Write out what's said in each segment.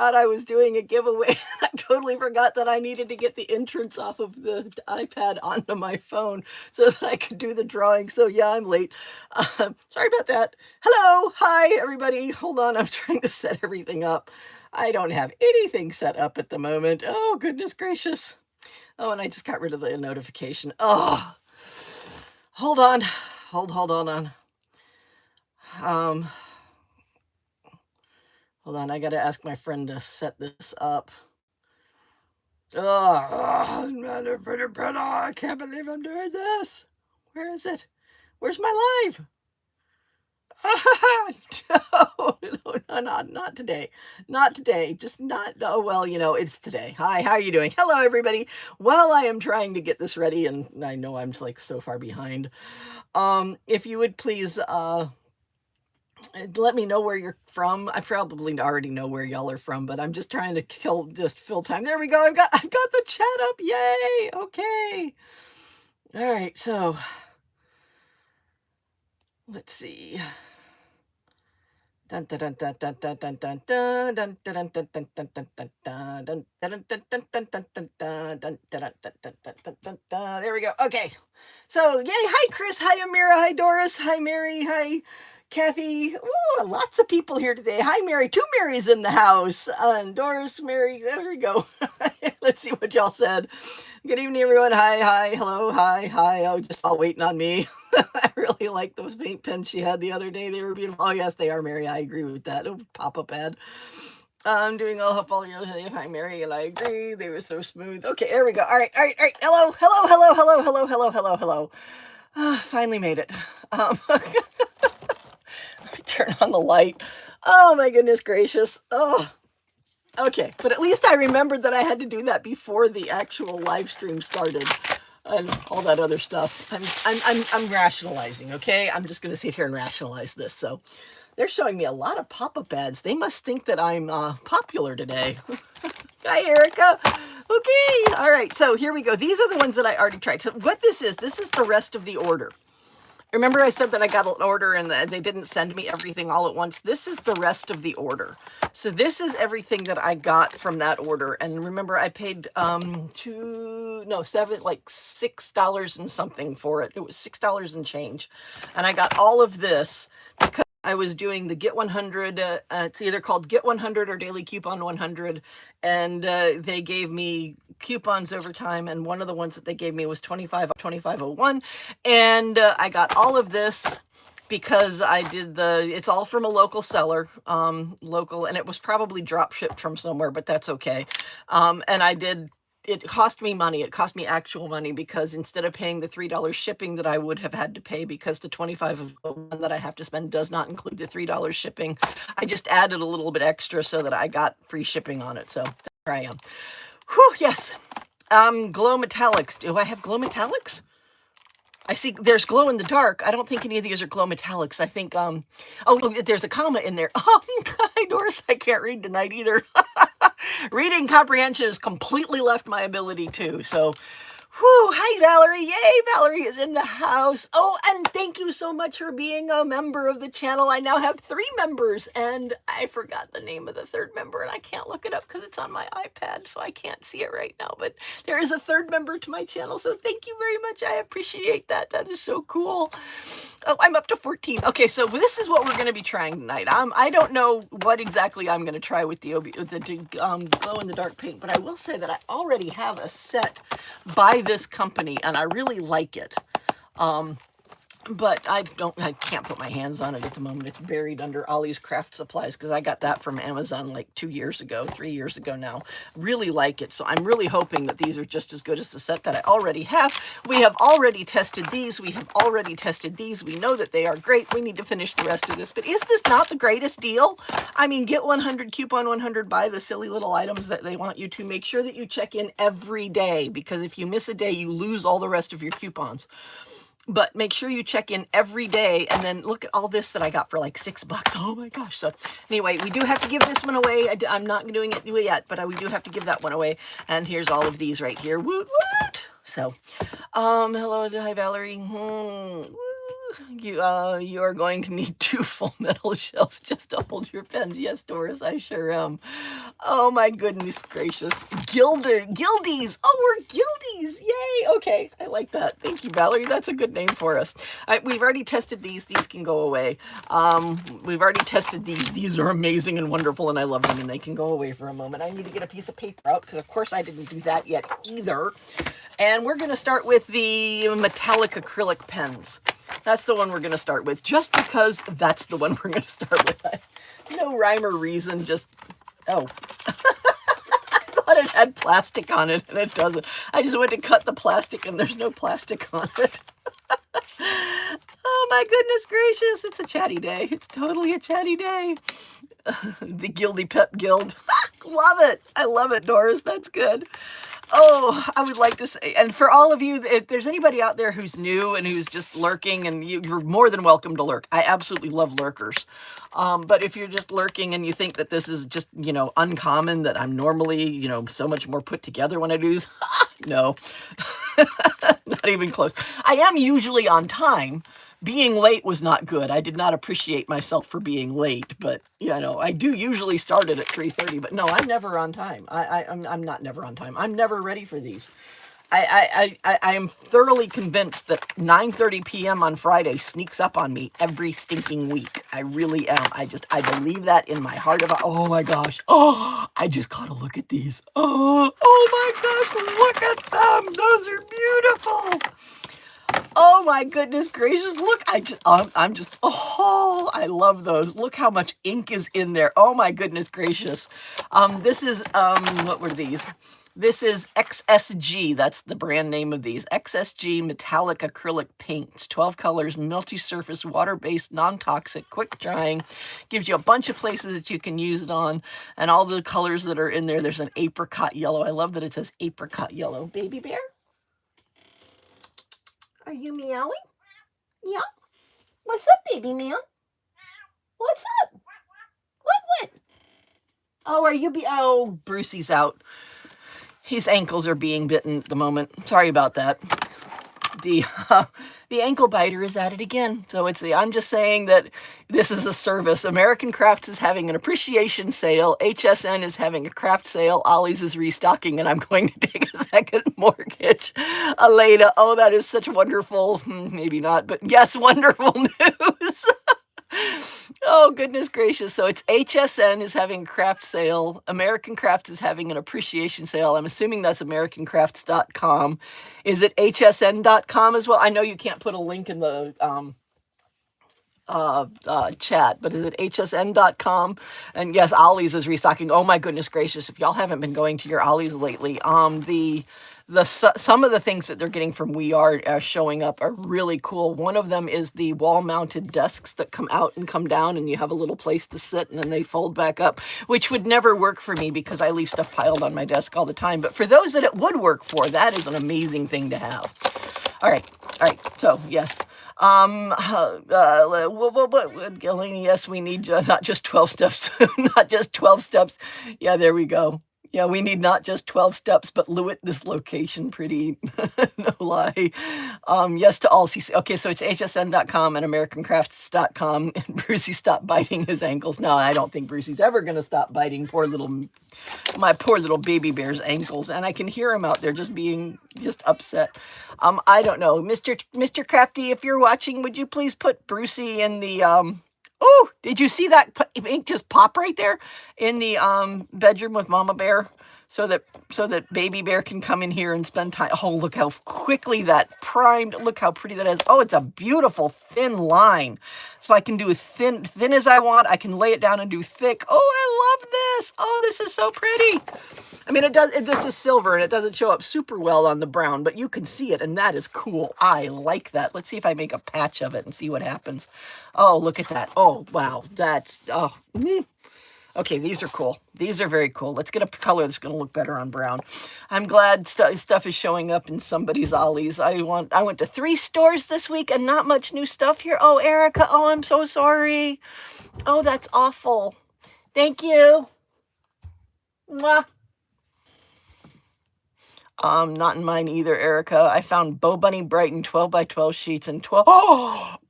forgot I was doing a giveaway. I totally forgot that I needed to get the entrance off of the iPad onto my phone so that I could do the drawing. So yeah, I'm late. Sorry about that. Hello. Hi, everybody. Hold on. I'm trying to set everything up. I don't have anything set up at the moment. Oh, goodness gracious. Oh, and I just got rid of the notification. Oh, hold on. Hold on. Um, Hold on. I got to ask my friend to set this up. Oh, I can't believe I'm doing this. Where is it? Where's my live? No, not today. Not today. Just not. Oh, well, it's today. Hi, how are you doing? Hello, everybody. While I am trying to get this ready, and I know I'm like so far behind, if you would please, let me know where you're from. I probably already know where y'all are from, but I'm just trying to fill time. There we go. I've got the chat up. Yay. Okay. All right. So let's see. There we go. Okay. So, yay. Hi, Chris. Hi, Amira. Hi, Doris. Hi, Mary. Hi, Kathy. Ooh, lots of people here today. Hi, Mary. 2 Marys in the house. And Doris, Mary. There we go. Let's see what y'all said. Good evening, everyone. Hi. Hello. Hi. Oh, just all waiting on me. I really like those paint pens she had the other day. They were beautiful. Oh, yes, they are, Mary. I agree with that. Oh, pop-up ad. I'm doing all help all your hi, Mary, and I agree. They were so smooth. Okay, there we go. All right. Hello. Finally made it. Let me turn on the light. Oh, my goodness gracious. Oh, okay. But at least I remembered that I had to do that before the actual live stream started. And all that other stuff. I'm rationalizing, okay? I'm just gonna sit here and rationalize this. So they're showing me a lot of pop-up ads. They must think that I'm popular today. Hi, Erica. Okay, all right, so here we go. These are the ones that I already tried. So what this is the rest of the order. Remember I said that I got an order and they didn't send me everything all at once? This is the rest of the order. So this is everything that I got from that order. And remember, I paid $6 and something for it. It was $6 and change. And I got all of this because I was doing the Get 100, it's either called Get 100 or Daily Coupon 100, and they gave me coupons over time, and one of the ones that they gave me was 2501, and I got all of this because I did it's all from a local seller, local, and it was probably drop shipped from somewhere, but that's okay, and it cost me money. It cost me actual money because instead of paying the $3 shipping that I would have had to pay, because the $25 that I have to spend does not include the $3 shipping, I just added a little bit extra so that I got free shipping on it. So there I am. Whew, yes. Glow metallics. Do I have glow metallics? I see there's glow in the dark. I don't think any of these are glow metallics. I think, oh, there's a comma in there. Oh, hi, Doris. I can't read tonight either. Reading comprehension has completely left my ability too. So, whew, hi, Valerie. Yay, Valerie is in the house. Oh, and thank you so much for being a member of the channel. I now have 3 members, and I forgot the name of the 3rd member, and I can't look it up because it's on my iPad, so I can't see it right now. But there is a 3rd member to my channel, so thank you very much. I appreciate that. That is so cool. Oh, I'm up to 14. Okay, so this is what we're going to be trying tonight. I don't know what exactly I'm going to try with the glow-in-the-dark paint, but I will say that I already have a set by this company, and I really like it. But I can't put my hands on it at the moment. It's buried under Ollie's Craft Supplies because I got that from Amazon like 2 years ago, 3 years ago now. Really like it. So I'm really hoping that these are just as good as the set that I already have. We have already tested these. We have already tested these. We know that they are great. We need to finish the rest of this. But is this not the greatest deal? I mean, get 100, coupon 100, buy the silly little items that they want you to. Make sure that you check in every day, because if you miss a day, you lose all the rest of your coupons. But make sure you check in every day, and then look at all this that I got for like $6. Oh my gosh. So anyway, we do have to give this one away. I'm not doing it yet, but we do have to give that one away. And here's all of these right here. Woot, woot. So, hello. Hi, Valerie. You are going to need 2 full metal shelves just to hold your pens. Yes, Doris, I sure am. Oh my goodness gracious. Gildies. Oh, we're Gildies. Yay. Okay, I like that. Thank you, Valerie. That's a good name for us. We've already tested these. These can go away. We've already tested these. These are amazing and wonderful, and I love them, and they can go away for a moment. I need to get a piece of paper out because, of course, I didn't do that yet either. And we're going to start with the metallic acrylic pens. That's the one we're going to start with, just because that's the one we're going to start with. No rhyme or reason, just, oh. I thought it had plastic on it, and it doesn't. I just went to cut the plastic, and there's no plastic on it. Oh my goodness gracious, it's a chatty day. It's totally a chatty day. The Gildy Pep Guild. Love it. I love it, Doris. That's good. Oh, I would like to say, and for all of you, if there's anybody out there who's new and who's just lurking, and you're more than welcome to lurk. I absolutely love lurkers. But if you're just lurking and you think that this is just, uncommon, that I'm normally, so much more put together when I do this, no, not even close. I am usually on time. Being late was not good. I did not appreciate myself for being late, but I do usually start it at 3:30. But no, I'm never on time. I'm not never on time. I'm never ready for these. I am thoroughly convinced that 9:30 p.m. on Friday sneaks up on me every stinking week. I really am. I believe that in my heart of. Oh my gosh. Oh, I just gotta look at these. Oh my gosh, look at them. Those are beautiful. Oh my goodness gracious, look, I love those. Look how much ink is in there. Oh my goodness gracious. This is, what were these? This is XSG, that's the brand name of these. XSG Metallic Acrylic Paints, 12 colors, multi-surface, water-based, non-toxic, quick drying. Gives you a bunch of places that you can use it on, and all the colors that are in there. There's an apricot yellow. I love that it says apricot yellow. Baby bear? Are you meowing? Yeah? What's up, baby man? What's up? What? Oh, are you oh, Brucey's out. His ankles are being bitten at the moment. Sorry about that. The ankle biter is at it again. So I'm just saying that this is a service. American Crafts is having an appreciation sale. HSN is having a craft sale. Ollie's is restocking, and I'm going to take a second mortgage. Elena, oh, that is such wonderful, maybe not, but yes, wonderful news. Oh, goodness gracious. So it's HSN is having a craft sale. American Crafts is having an appreciation sale. I'm assuming that's americancrafts.com. Is it hsn.com as well? I know you can't put a link in the chat, but is it hsn.com? And yes, Ollie's is restocking. Oh my goodness gracious. If y'all haven't been going to your Ollie's lately, some of the things that they're getting from We Are showing up are really cool. One of them is the wall-mounted desks that come out and come down, and you have a little place to sit, and then they fold back up, which would never work for me because I leave stuff piled on my desk all the time. But for those that it would work for, that is an amazing thing to have. All right. So yes. Yes, we need not just 12 steps, not just 12 steps. Yeah, there we go. Yeah, we need not just 12 steps, but Lewitt this location pretty, no lie. Yes to all. Okay, so it's hsn.com and americancrafts.com. And Brucey stopped biting his ankles. No, I don't think Brucey's ever going to stop biting my poor little baby bear's ankles. And I can hear him out there just being upset. I don't know. Mr. Crafty, if you're watching, would you please put Brucey in the, oh, did you see that ink just pop right there in the bedroom with Mama Bear, so that Baby Bear can come in here and spend time? Oh, look how quickly that primed. Look how pretty that is. Oh, it's a beautiful thin line. So I can do thin as I want. I can lay it down and do thick. Oh, I love this. Oh, this is so pretty. I mean, this is silver, and it doesn't show up super well on the brown, but you can see it, and that is cool. I like that. Let's see if I make a patch of it and see what happens. Oh, look at that. Oh, wow. Okay, these are cool. These are very cool. Let's get a color that's going to look better on brown. I'm glad stuff is showing up in somebody's Ollie's. I went to 3 stores this week and not much new stuff here. Oh, Erica. Oh, I'm so sorry. Oh, that's awful. Thank you. Mwah. Not in mine either, Erica. I found Bo Bunny Brighton 12 by 12 sheets and 12.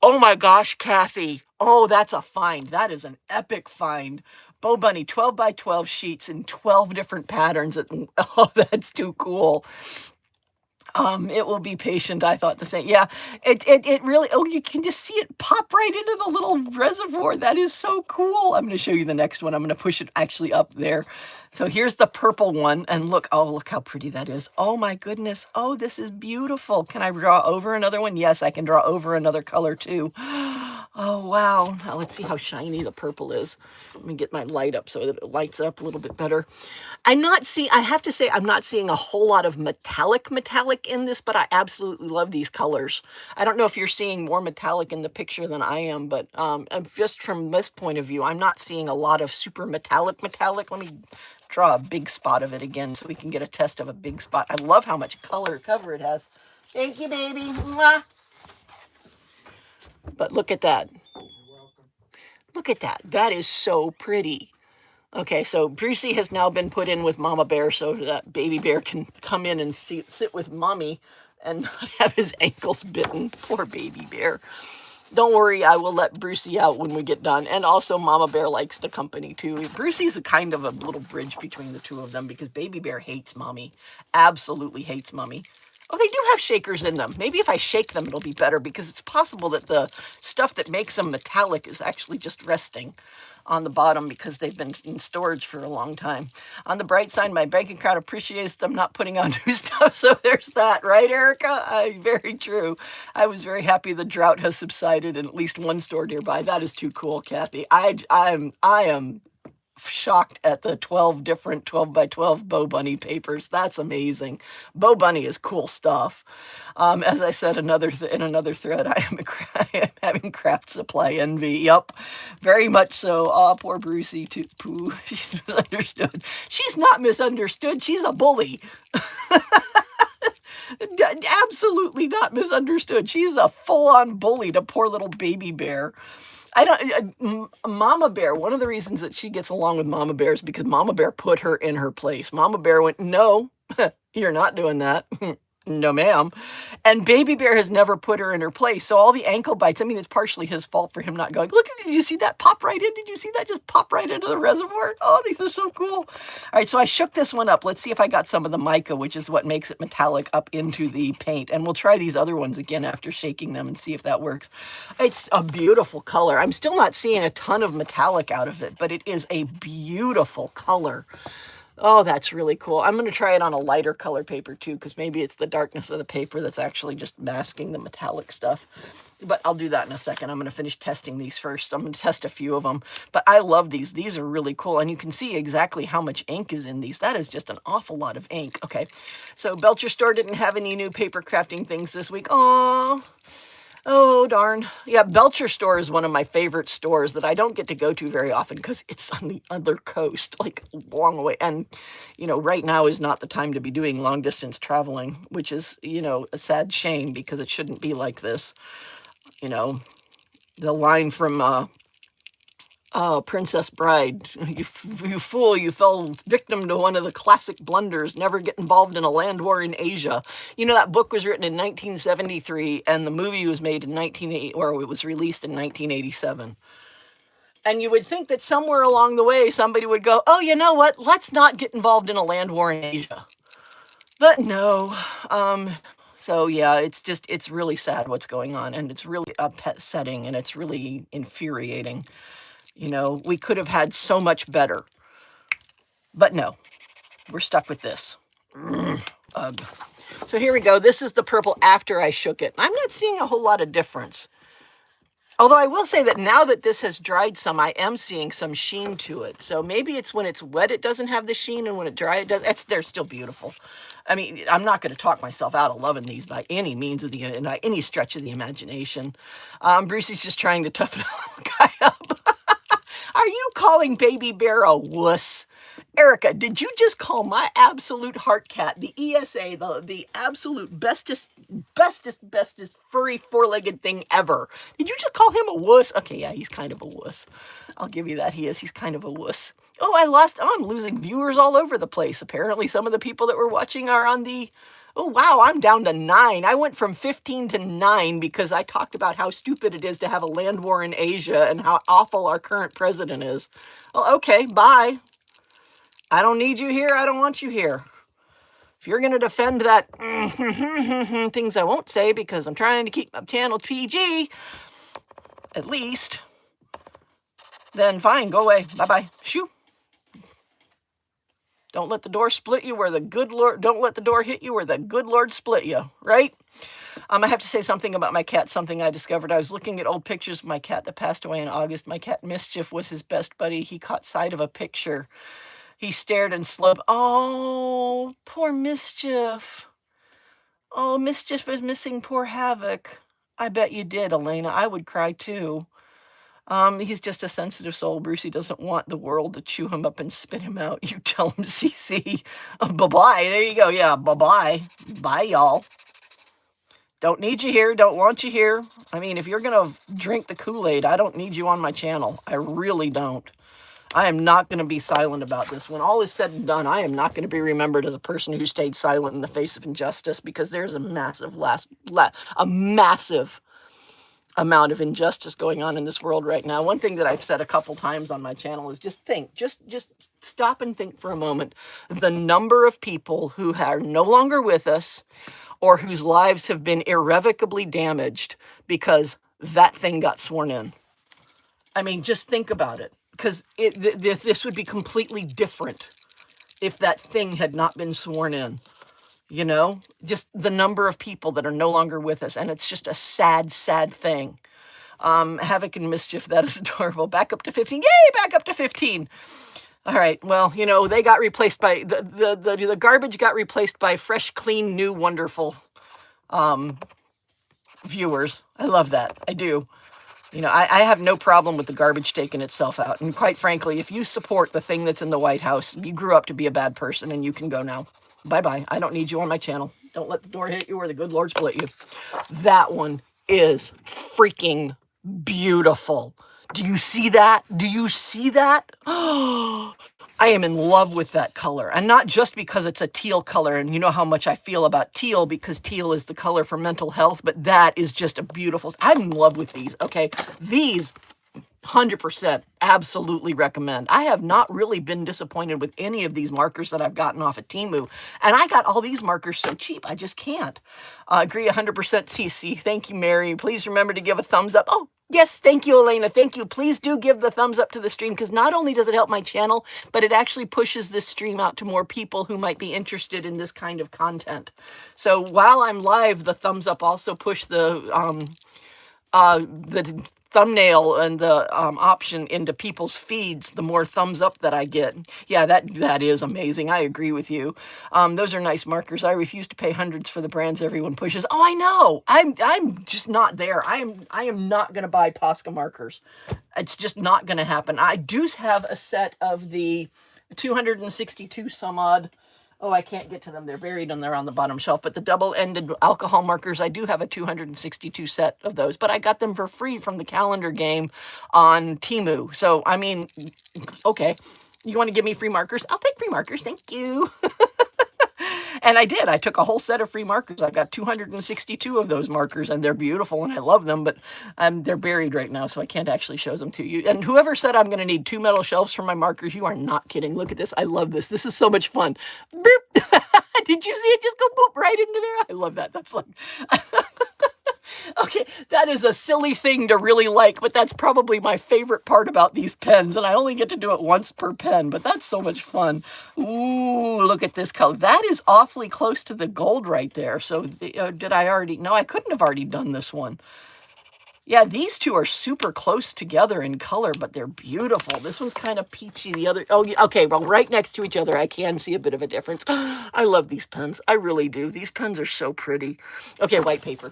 Oh my gosh, Kathy. Oh, that's a find. That is an epic find. Bo Bunny 12 by 12 sheets in 12 different patterns. Oh, that's too cool. It will be patient. I thought the same. Yeah, it really, oh, you can just see it pop right into the little reservoir. That is so cool. I'm going to show you the next one. I'm going to push it actually up there. So here's the purple one, and look, oh, look how pretty that is. Oh my goodness. Oh, this is beautiful. Can I draw over another one? Yes, I can draw over another color too. Oh, wow. Now let's see how shiny the purple is. Let me get my light up so that it lights up a little bit better. I have to say, I'm not seeing a whole lot of metallic in this, but I absolutely love these colors. I don't know if you're seeing more metallic in the picture than I am, but just from this point of view, I'm not seeing a lot of super metallic. Let me draw a big spot of it again so we can get a test of a big spot. I love how much cover it has. Thank you, baby. Mwah. But look at that. You're welcome. Look at that. That is so pretty. Okay, so Brucey has now been put in with Mama Bear so that Baby Bear can come in and sit with Mommy and not have his ankles bitten. Poor Baby Bear. Don't worry, I will let Brucey out when we get done. And also Mama Bear likes the company too. Brucey's a kind of a little bridge between the two of them because Baby Bear hates Mommy. Absolutely hates Mommy. Oh, they do have shakers in them. Maybe if I shake them, it'll be better because it's possible that the stuff that makes them metallic is actually just resting on the bottom because they've been in storage for a long time. On the bright side, my bank account appreciates them not putting on new stuff, so there's that, right, Erica? Very true. I was very happy the drought has subsided in at least one store nearby. That is too cool, Kathy. I am shocked at the 12 different 12 by 12 Bo Bunny papers. That's amazing. Bo Bunny is cool stuff. As I said in another thread, I am having craft supply envy. Yup, very much so. Oh, poor Brucey too. Pooh, she's misunderstood. She's not misunderstood. She's a bully. Absolutely not misunderstood. She's a full-on bully to poor little Baby Bear. Mama Bear, one of the reasons that she gets along with Mama Bear is because Mama Bear put her in her place. Mama Bear went, no, you're not doing that. No, ma'am. And Baby Bear has never put her in her place. So all the ankle bites, I mean, it's partially his fault for him not going, look, did you see that pop right in? Did you see that just pop right into the reservoir? Oh, these are so cool. All right, so I shook this one up. Let's see if I got some of the mica, which is what makes it metallic, up into the paint. And we'll try these other ones again after shaking them and see if that works. It's a beautiful color. I'm still not seeing a ton of metallic out of it, but it is a beautiful color. Oh, that's really cool. I'm going to try it on a lighter color paper too, because maybe it's the darkness of the paper that's actually just masking the metallic stuff. But I'll do that in a second. I'm going to finish testing these first. I'm going to test a few of them. But I love these. These are really cool. And you can see exactly how much ink is in these. That is just an awful lot of ink. Okay, so Belcher Store didn't have any new paper crafting things this week. Oh, darn. Yeah, Belcher Store is one of my favorite stores that I don't get to go to very often because it's on the other coast, like long away. And, you know, right now is not the time to be doing long distance traveling, which is, you know, a sad shame because it shouldn't be like this. You know, the line from Princess Bride, you fool, you fell victim to one of the classic blunders, never get involved in a land war in Asia. You know, that book was written in 1973 and the movie was made in 1980, or it was released in 1987. And you would think that somewhere along the way, somebody would go, oh, you know what? Let's not get involved in a land war in Asia. But no. So yeah, it's really sad what's going on, and it's really upsetting, and it's really infuriating. You know, we could have had so much better. But no, we're stuck with this. Ugh. So here we go. This is the purple after I shook it. I'm not seeing a whole lot of difference. Although I will say that now that this has dried some, I am seeing some sheen to it. So maybe it's when it's wet it doesn't have the sheen, and when it dry it does. They're still beautiful. I mean, I'm not going to talk myself out of loving these by any means of by any stretch of the imagination. Brucey's just trying to toughen the guy up. Are you calling Baby Bear a wuss? Erica, did you just call my absolute heart cat, the ESA, the absolute bestest furry four-legged thing ever? Did you just call him a wuss? Okay, yeah, he's kind of a wuss. I'll give you that. He's kind of a wuss. Oh, I'm losing viewers all over the place. Apparently some of the people that were watching are on the Oh, wow, I'm down to 9. I went from 15 to 9 because I talked about how stupid it is to have a land war in Asia and how awful our current president is. Well, okay, bye. I don't need you here. I don't want you here. If you're going to defend that things I won't say because I'm trying to keep my channel PG, at least, then fine, go away. Bye-bye. Shoo. Don't let the door split you where the good Lord, don't let the door hit you where the good Lord split you, right? I have to say something about my cat, something I discovered. I was looking at old pictures of my cat that passed away in August. My cat Mischief was his best buddy. He caught sight of a picture. He stared and slowed. Oh, poor Mischief. Oh, Mischief is missing poor Havoc. I bet you did, Elena. I would cry too. He's just a sensitive soul. Brucey doesn't want the world to chew him up and spit him out. You tell him, CC. Bye-bye. There you go. Yeah, bye-bye. Bye, y'all. Don't need you here. Don't want you here. I mean, if you're going to drink the Kool-Aid, I don't need you on my channel. I really don't. I am not going to be silent about this. When all is said and done, I am not going to be remembered as a person who stayed silent in the face of injustice, because there's a massive amount of injustice going on in this world right now. One thing that I've said a couple times on my channel is just think, just stop and think for a moment. The number of people who are no longer with us or whose lives have been irrevocably damaged because that thing got sworn in. I mean, just think about it, because this would be completely different if that thing had not been sworn in. You know, just the number of people that are no longer with us. And it's just a sad, sad thing. Havoc and Mischief, that is adorable. Back up to 15. Yay, back up to 15. All right. Well, you know, they got replaced by, the garbage got replaced by fresh, clean, new, wonderful viewers. I love that. I do. You know, I have no problem with the garbage taking itself out. And quite frankly, if you support the thing that's in the White House, you grew up to be a bad person and you can go now. Bye-bye. I don't need you on my channel. Don't let the door hit you or the good Lord split you. That one is freaking beautiful. Do you see that? Do you see that? Oh, I am in love with that color. And not just because it's a teal color, and you know how much I feel about teal, because teal is the color for mental health, but that is just a beautiful, I'm in love with these, okay? These 100% absolutely recommend. I have not really been disappointed with any of these markers that I've gotten off of Temu. And I got all these markers so cheap, I just can't. Agree 100%, CC. Thank you, Mary. Please remember to give a thumbs up. Oh, yes, thank you, Elena. Thank you. Please do give the thumbs up to the stream, because not only does it help my channel, but it actually pushes this stream out to more people who might be interested in this kind of content. So while I'm live, the thumbs up also push the thumbnail and the option into people's feeds. The more thumbs up that I get. Yeah, that is amazing. I agree with you. Those are nice markers. I refuse to pay hundreds for the brands everyone pushes. Oh, I know. I'm just not there. I am not going to buy Posca markers. It's just not going to happen. I do have a set of the 262 some odd. Oh, I can't get to them. They're buried and they're on the bottom shelf. But the double-ended alcohol markers, I do have a 262 set of those. But I got them for free from the calendar game on Temu. So, I mean, okay. You want to give me free markers? I'll take free markers. Thank you. And I did. I took a whole set of free markers. I've got 262 of those markers, and they're beautiful, and I love them, but they're buried right now, so I can't actually show them to you. And whoever said I'm going to need 2 metal shelves for my markers, you are not kidding. Look at this. I love this. This is so much fun. Boop. Did you see it just go boop right into there? I love that. That's like... Okay, that is a silly thing to really like, but that's probably my favorite part about these pens, and I only get to do it once per pen, but that's so much fun. Ooh, look at this color. That is awfully close to the gold right there. So did I already? No, I couldn't have already done this one. Yeah, these two are super close together in color, but they're beautiful. This one's kind of peachy. The other, oh, okay, well, right next to each other, I can see a bit of a difference. I love these pens. I really do. These pens are so pretty. Okay, white paper.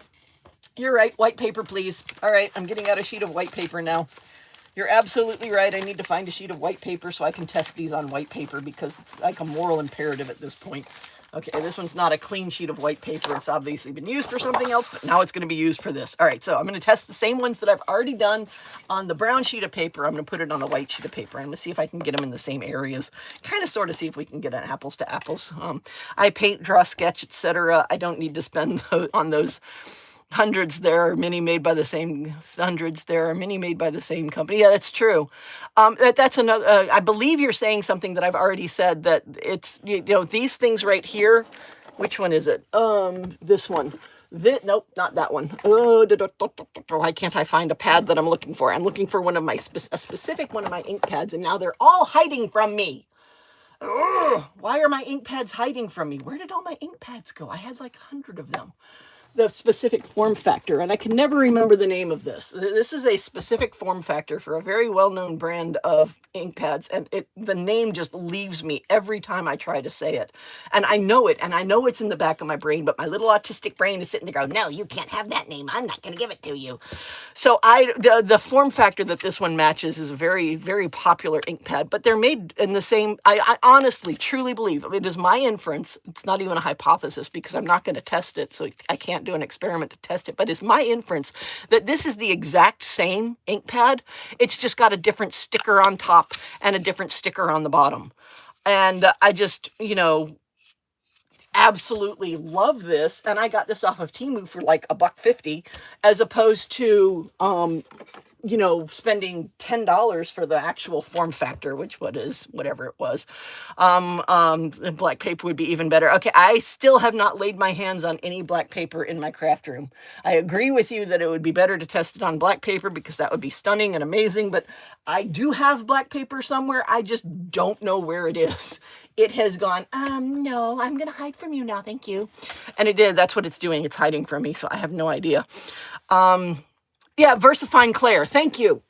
You're right. White paper, please. All right. I'm getting out a sheet of white paper now. You're absolutely right. I need to find a sheet of white paper so I can test these on white paper, because it's like a moral imperative at this point. Okay, this one's not a clean sheet of white paper. It's obviously been used for something else, but now it's going to be used for this. All right, so I'm going to test the same ones that I've already done on the brown sheet of paper. I'm going to put it on a white sheet of paper. I'm going to see if I can get them in the same areas. Kind of sort of see if we can get an apples to apples. I paint, draw, sketch, etc. I don't need to spend on those hundreds. There are many made by the same hundreds. There are many made by the same company. Yeah, that's true. That's another. I believe you're saying something that I've already said, that it's, you know, these things right here. Which one is it? This one. Nope, not that one. Oh, why can't I find a pad that I'm looking for? I'm looking for one of my a specific one of my ink pads, and now they're all hiding from me. Ugh, why are my ink pads hiding from me? Where did all my ink pads go? I had like 100 of them. The specific form factor, and I can never remember the name of this. This is a specific form factor for a very well-known brand of ink pads, and the name just leaves me every time I try to say it. And I know it, and I know it's in the back of my brain, but my little autistic brain is sitting there going, no, you can't have that name. I'm not going to give it to you. So the form factor that this one matches is a very, very popular ink pad, but they're made in the same, I honestly, truly believe, it is my inference, it's not even a hypothesis because I'm not going to test it, so I can't do an experiment to test it, but it's my inference that this is the exact same ink pad. It's just got a different sticker on top and a different sticker on the bottom. And I just, you know, absolutely love this. And I got this off of Temu for like $1.50 as opposed to, you know, spending $10 for the actual form factor, which whatever it was. Black paper would be even better. Okay, I still have not laid my hands on any black paper in my craft room. I agree with you that it would be better to test it on black paper because that would be stunning and amazing, but I do have black paper somewhere. I just don't know where it is. It has gone, no, I'm going to hide from you now, thank you. And it did, that's what it's doing. It's hiding from me, so I have no idea. Yeah, Versifine Claire. Thank you.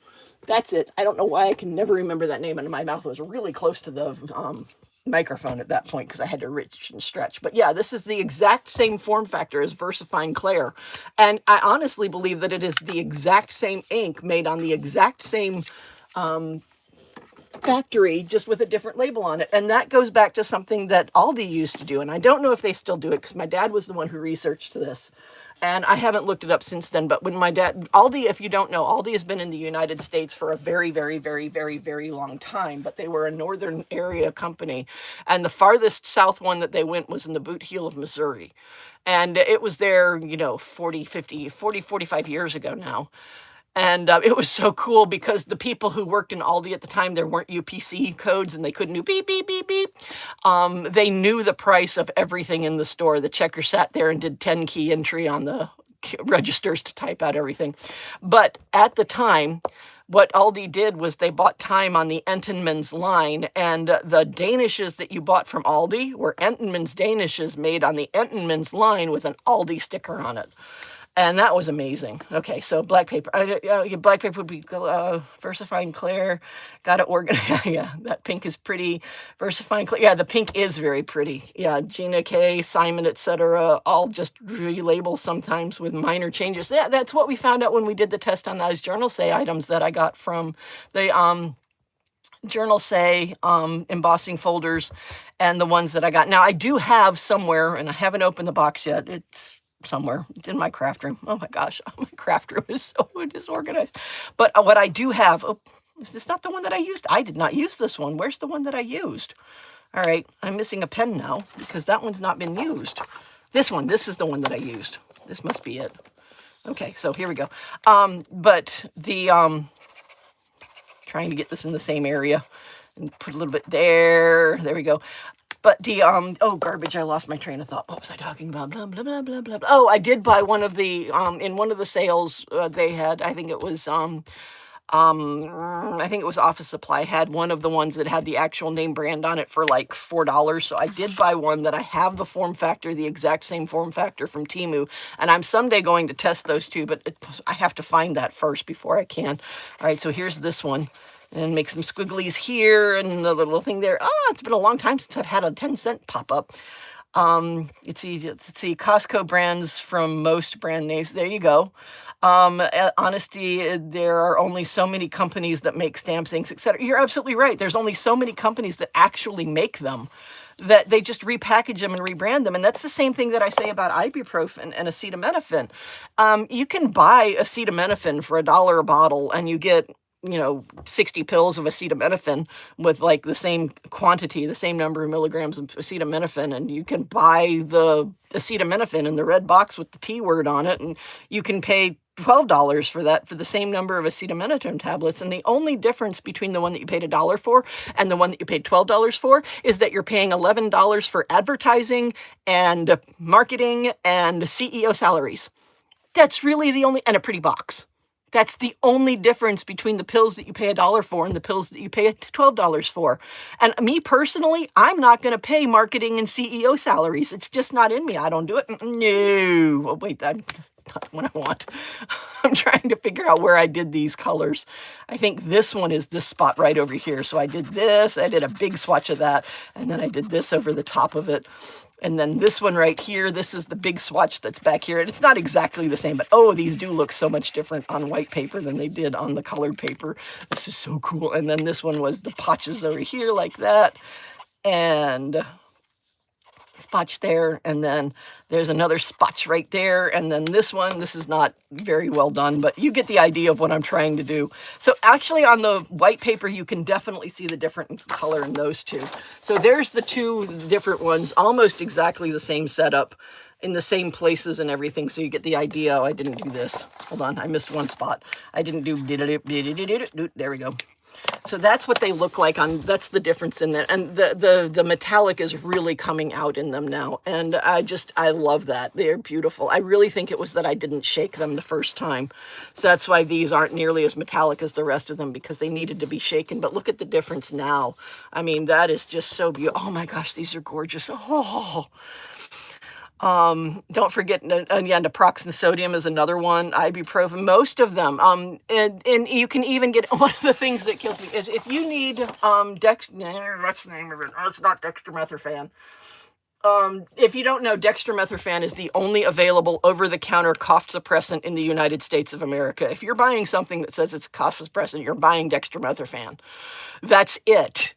That's it. I don't know why I can never remember that name, and my mouth was really close to the microphone at that point because I had to reach and stretch. But yeah, this is the exact same form factor as Versifine Claire. And I honestly believe that it is the exact same ink made on the exact same factory, just with a different label on it. And that goes back to something that Aldi used to do. And I don't know if they still do it because my dad was the one who researched this. And I haven't looked it up since then, but when my dad, Aldi, if you don't know, Aldi has been in the United States for a very, very, very, very, very long time, but they were a northern area company. And the farthest south one that they went was in the Boot Heel of Missouri. And it was there, you know, 45 years ago now. And it was so cool because the people who worked in Aldi at the time, there weren't UPC codes and they couldn't do beep, beep, beep, beep. They knew the price of everything in the store. The checker sat there and did 10 key entry on the registers to type out everything. But at the time, what Aldi did was they bought time on the Entenmann's line, and the Danishes that you bought from Aldi were Entenmann's Danishes made on the Entenmann's line with an Aldi sticker on it. And that was amazing. Okay, so black paper. Black paper would be Versifine Claire. Got it organized. Yeah, that pink is pretty. Versifine Claire. Yeah, the pink is very pretty. Yeah, Gina K, Simon, etc. All just relabel sometimes with minor changes. Yeah, that's what we found out when we did the test on those Journal Say items that I got from the Journal Say embossing folders and the ones that I got. Now, I do have somewhere, and I haven't opened the box yet. It's somewhere. It's in my craft room. Oh my gosh, my craft room is so disorganized. But what I do have, is this not the one that I used? I did not use this one. Where's the one that I used? All right, I'm missing a pen now because that one's not been used. This is the one that I used. This must be it. Okay, so here we go. But the, trying to get this in the same area and put a little bit there. There we go. But the, oh, garbage, I lost my train of thought. What was I talking about? Blah, blah, blah, blah, blah. Oh, I did buy one of the, in one of the sales they had, I think it was Office Supply, had one of the ones that had the actual name brand on it for like $4. So I did buy one that I have the form factor, the exact same form factor from Temu. And I'm someday going to test those two, but I have to find that first before I can. All right, so here's this one. And make some squigglies here and the little thing there. Oh, it's been a long time since I've had a 10-cent pop up. Let's see, Costco brands from most brand names. There you go. Honesty, there are only so many companies that make stamps, inks, etc. You're absolutely right. There's only so many companies that actually make them. that they just repackage them and rebrand them. And that's the same thing that I say about ibuprofen and acetaminophen. You can buy acetaminophen for $1 a bottle, and you get, 60 pills of acetaminophen with like the same quantity, the same number of milligrams of acetaminophen. And you can buy the acetaminophen in the red box with the T word on it, and you can pay $12 for that, for the same number of acetaminophen tablets. And the only difference between the one that you paid $1 for and the one that you paid $12 for is that you're paying $11 for advertising and marketing and CEO salaries. That's really the only, and a pretty box. That's the only difference between the pills that you pay $1 for and the pills that you pay $12 for. And me personally, I'm not going to pay marketing and CEO salaries. It's just not in me. I don't do it. No. Oh, wait, that's not what I want. I'm trying to figure out where I did these colors. I think this one is this spot right over here. So I did this. I did a big swatch of that. And then I did this over the top of it. And then this one right here, this is the big swatch that's back here. And it's not exactly the same, but oh, these do look so much different on white paper than they did on the colored paper. This is so cool. And then this one was the patches over here like that. And spotch there, and then there's another spotch right there, and then this one, this is not very well done, but you get the idea of what I'm trying to do. So actually on the white paper, you can definitely see the different color in those two. So there's the two different ones, almost exactly the same setup, in the same places and everything, so you get the idea. Oh, I didn't do this. Hold on, I missed one spot. I didn't do, there we go. So that's what they look like on, that's the difference in that. And the metallic is really coming out in them now. And I love that. They're beautiful. I really think it was that I didn't shake them the first time. So that's why these aren't nearly as metallic as the rest of them, because they needed to be shaken. But look at the difference now. I mean, that is just so beautiful. Oh my gosh, these are gorgeous. Oh. Don't forget, naproxen sodium is another one, ibuprofen, most of them. And you can even get, one of the things that kills me is if you need, what's the name of it? Oh, it's not dextromethorphan. If you don't know, dextromethorphan is the only available over-the-counter cough suppressant in the United States of America. If you're buying something that says it's a cough suppressant, you're buying dextromethorphan. That's it.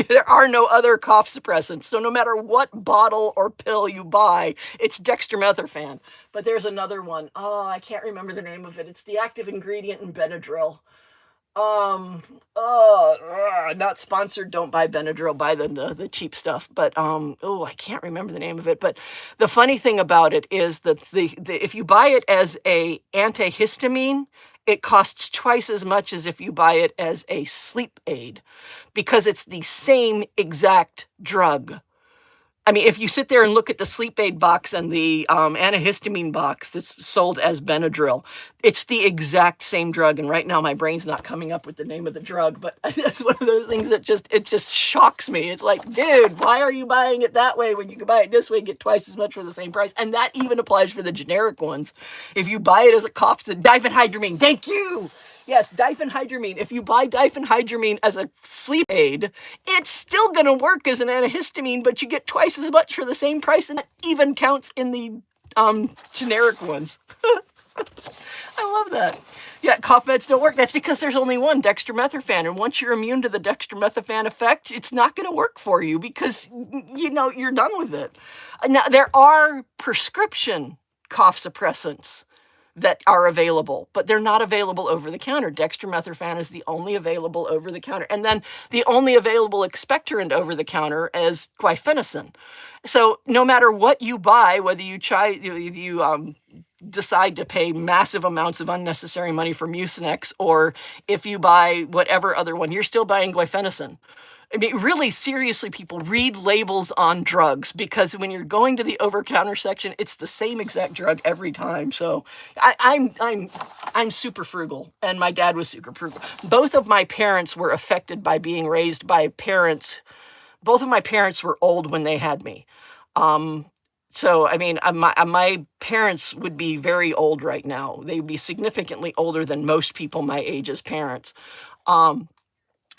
There are no other cough suppressants. So no matter what bottle or pill you buy, it's dextromethorphan. But there's another one. Oh, I can't remember the name of it. It's the active ingredient in Benadryl. Not sponsored. Don't buy Benadryl, buy the cheap stuff. But I can't remember the name of it. But the funny thing about it is that if you buy it as a antihistamine, it costs twice as much as if you buy it as a sleep aid, because it's the same exact drug. I mean, if you sit there and look at the sleep aid box and the antihistamine box that's sold as Benadryl, it's the exact same drug. And right now my brain's not coming up with the name of the drug, but that's one of those things that just shocks me. It's like, dude, why are you buying it that way when you can buy it this way and get twice as much for the same price? And that even applies for the generic ones. If you buy it as a cough, diphenhydramine, thank you. Yes, diphenhydramine. If you buy diphenhydramine as a sleep aid, it's still going to work as an antihistamine, but you get twice as much for the same price, and that even counts in the generic ones. I love that. Yeah, cough meds don't work. That's because there's only one, dextromethorphan, and once you're immune to the dextromethorphan effect, it's not going to work for you because, you're done with it. Now, there are prescription cough suppressants that are available, but they're not available over the counter. Dextromethorphan is the only available over the counter. And then the only available expectorant over the counter is guaifenesin. So no matter what you buy, whether you decide to pay massive amounts of unnecessary money for Mucinex, or if you buy whatever other one, you're still buying guaifenesin. I mean, really, seriously, people, read labels on drugs, because when you're going to the over-counter section, it's the same exact drug every time. So I'm super frugal, and my dad was super frugal. Both of my parents were affected by being raised by parents. Both of my parents were old when they had me. So, I mean, my parents would be very old right now. They would be significantly older than most people my age as parents.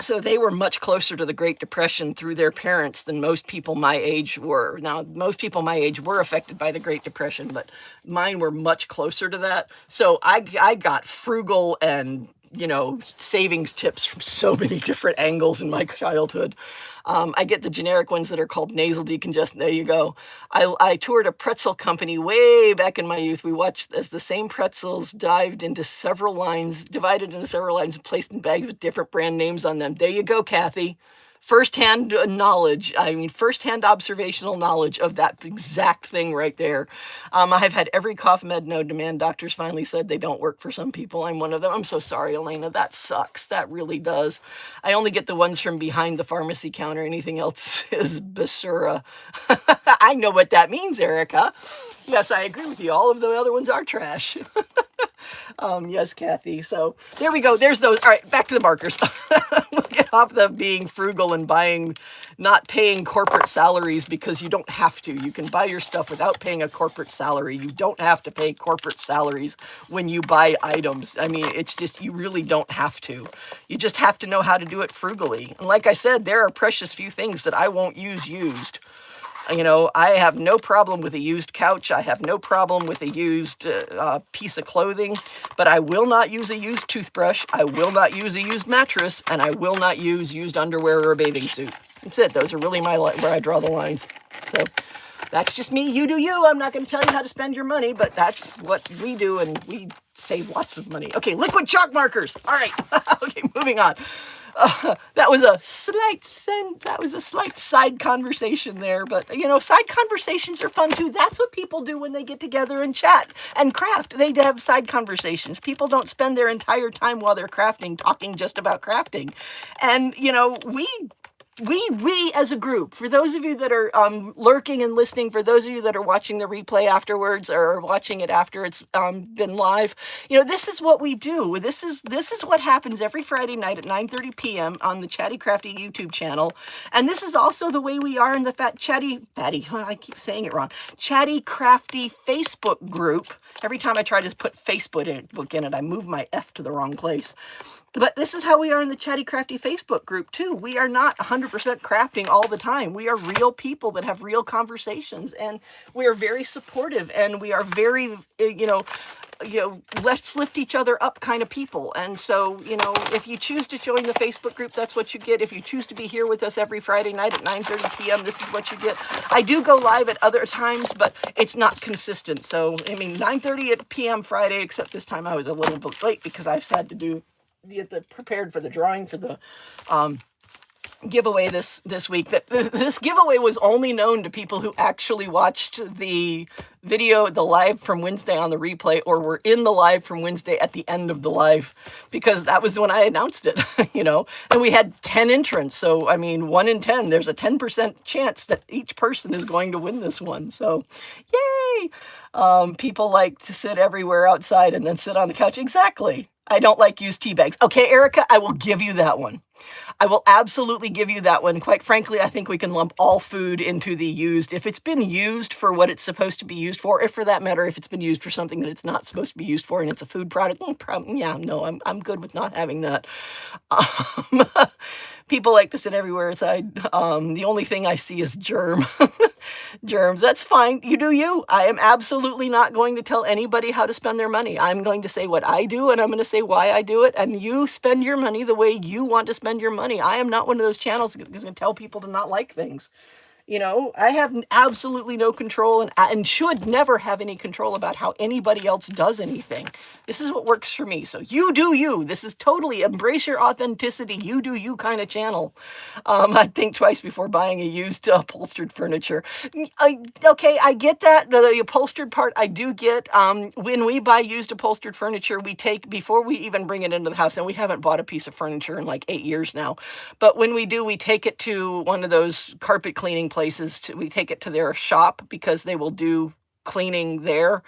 So they were much closer to the Great Depression through their parents than most people my age were. Now, most people my age were affected by the Great Depression, but mine were much closer to that. So I got frugal and you know, savings tips from so many different angles in my childhood. I get the generic ones that are called nasal decongestant. There you go. I toured a pretzel company way back in my youth. We watched as the same pretzels divided into several lines, and placed in bags with different brand names on them. There you go, Kathy. Firsthand knowledge, I mean, firsthand observational knowledge of that exact thing right there. I've had every cough med known to man. Doctors finally said they don't work for some people. I'm one of them. I'm so sorry, Elena. That sucks. That really does. I only get the ones from behind the pharmacy counter. Anything else is basura. I know what that means, Erica. Yes, I agree with you. All of the other ones are trash. Yes, Kathy. So there we go. There's those. All right, back to the markers. We'll get off the being frugal and not paying corporate salaries, because you don't have to. You can buy your stuff without paying a corporate salary. You don't have to pay corporate salaries when you buy items. I mean, it's just, you really don't have to. You just have to know how to do it frugally. And like I said, there are precious few things that I won't use used. You know, I have no problem with a used couch. I have no problem with a used piece of clothing, but I will not use a used toothbrush. I will not use a used mattress, and I will not use used underwear or a bathing suit. That's it. Those are really where I draw the lines. So that's just me. You do you. I'm not going to tell you how to spend your money, but that's what we do, and we save lots of money. Okay, liquid chalk markers. All right. Okay, moving on. That was a slight side conversation there, but you know, side conversations are fun too. That's what people do when they get together and chat and craft. They have side conversations. People don't spend their entire time while they're crafting talking just about crafting. And you know, we as a group, for those of you that are lurking and listening, for those of you that are watching the replay afterwards or watching it after it's been live, you know, this is what we do. This is what happens every Friday night at 9:30 p.m. on the Chatty Crafty YouTube channel. And this is also the way we are in the Chatty Crafty Facebook group. Every time I try to put Facebook in it, I move my F to the wrong place. But this is how we are in the Chatty Crafty Facebook group too. We are not 100% crafting all the time. We are real people that have real conversations, and we are very supportive, and we are very, let's lift each other up kind of people. And so, you know, if you choose to join the Facebook group, that's what you get. If you choose to be here with us every Friday night at 9:30 p.m., this is what you get. I do go live at other times, but it's not consistent. So, I mean, 9:30 p.m. Friday, except this time I was a little bit late because I've had to get prepared for the drawing for the giveaway this week. That this giveaway was only known to people who actually watched the video, the live from Wednesday on the replay, or were in the live from Wednesday at the end of the live, because that was when I announced it, you know, and we had 10 entrants. So, I mean, 1 in 10, there's a 10% chance that each person is going to win this one. So, yay! People like to sit everywhere outside and then sit on the couch. Exactly. I don't like used tea bags. Okay, Erica, I will give you that one. I will absolutely give you that one. Quite frankly, I think we can lump all food into the used. If it's been used for what it's supposed to be used for, if for that matter, if it's been used for something that it's not supposed to be used for and it's a food product, I'm good with not having that. People like to sit everywhere outside. The only thing I see is germs. That's fine. You do you. I am absolutely not going to tell anybody how to spend their money. I'm going to say what I do, and I'm going to say why I do it. And you spend your money the way you want to spend your money. I am not one of those channels that's going to tell people to not like things. You know, I have absolutely no control and should never have any control about how anybody else does anything. This is what works for me. So you do you. This is totally embrace your authenticity. You do you kind of channel. I think twice before buying a used upholstered furniture. Okay, I get that. The upholstered part I do get. When we buy used upholstered furniture, we take, before we even bring it into the house, and we haven't bought a piece of furniture in like 8 years now, but when we do, we take it to one of those carpet cleaning places. We take it to their shop because they will do cleaning there.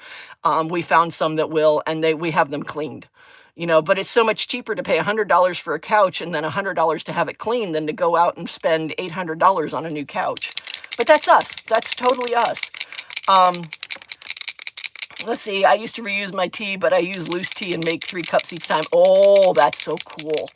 We found some that will, and we have them cleaned. You know, but it's so much cheaper to pay $100 for a couch and then $100 to have it cleaned than to go out and spend $800 on a new couch. But that's us. That's totally us. Let's see. I used to reuse my tea, but I use loose tea and make 3 cups each time. Oh, that's so cool.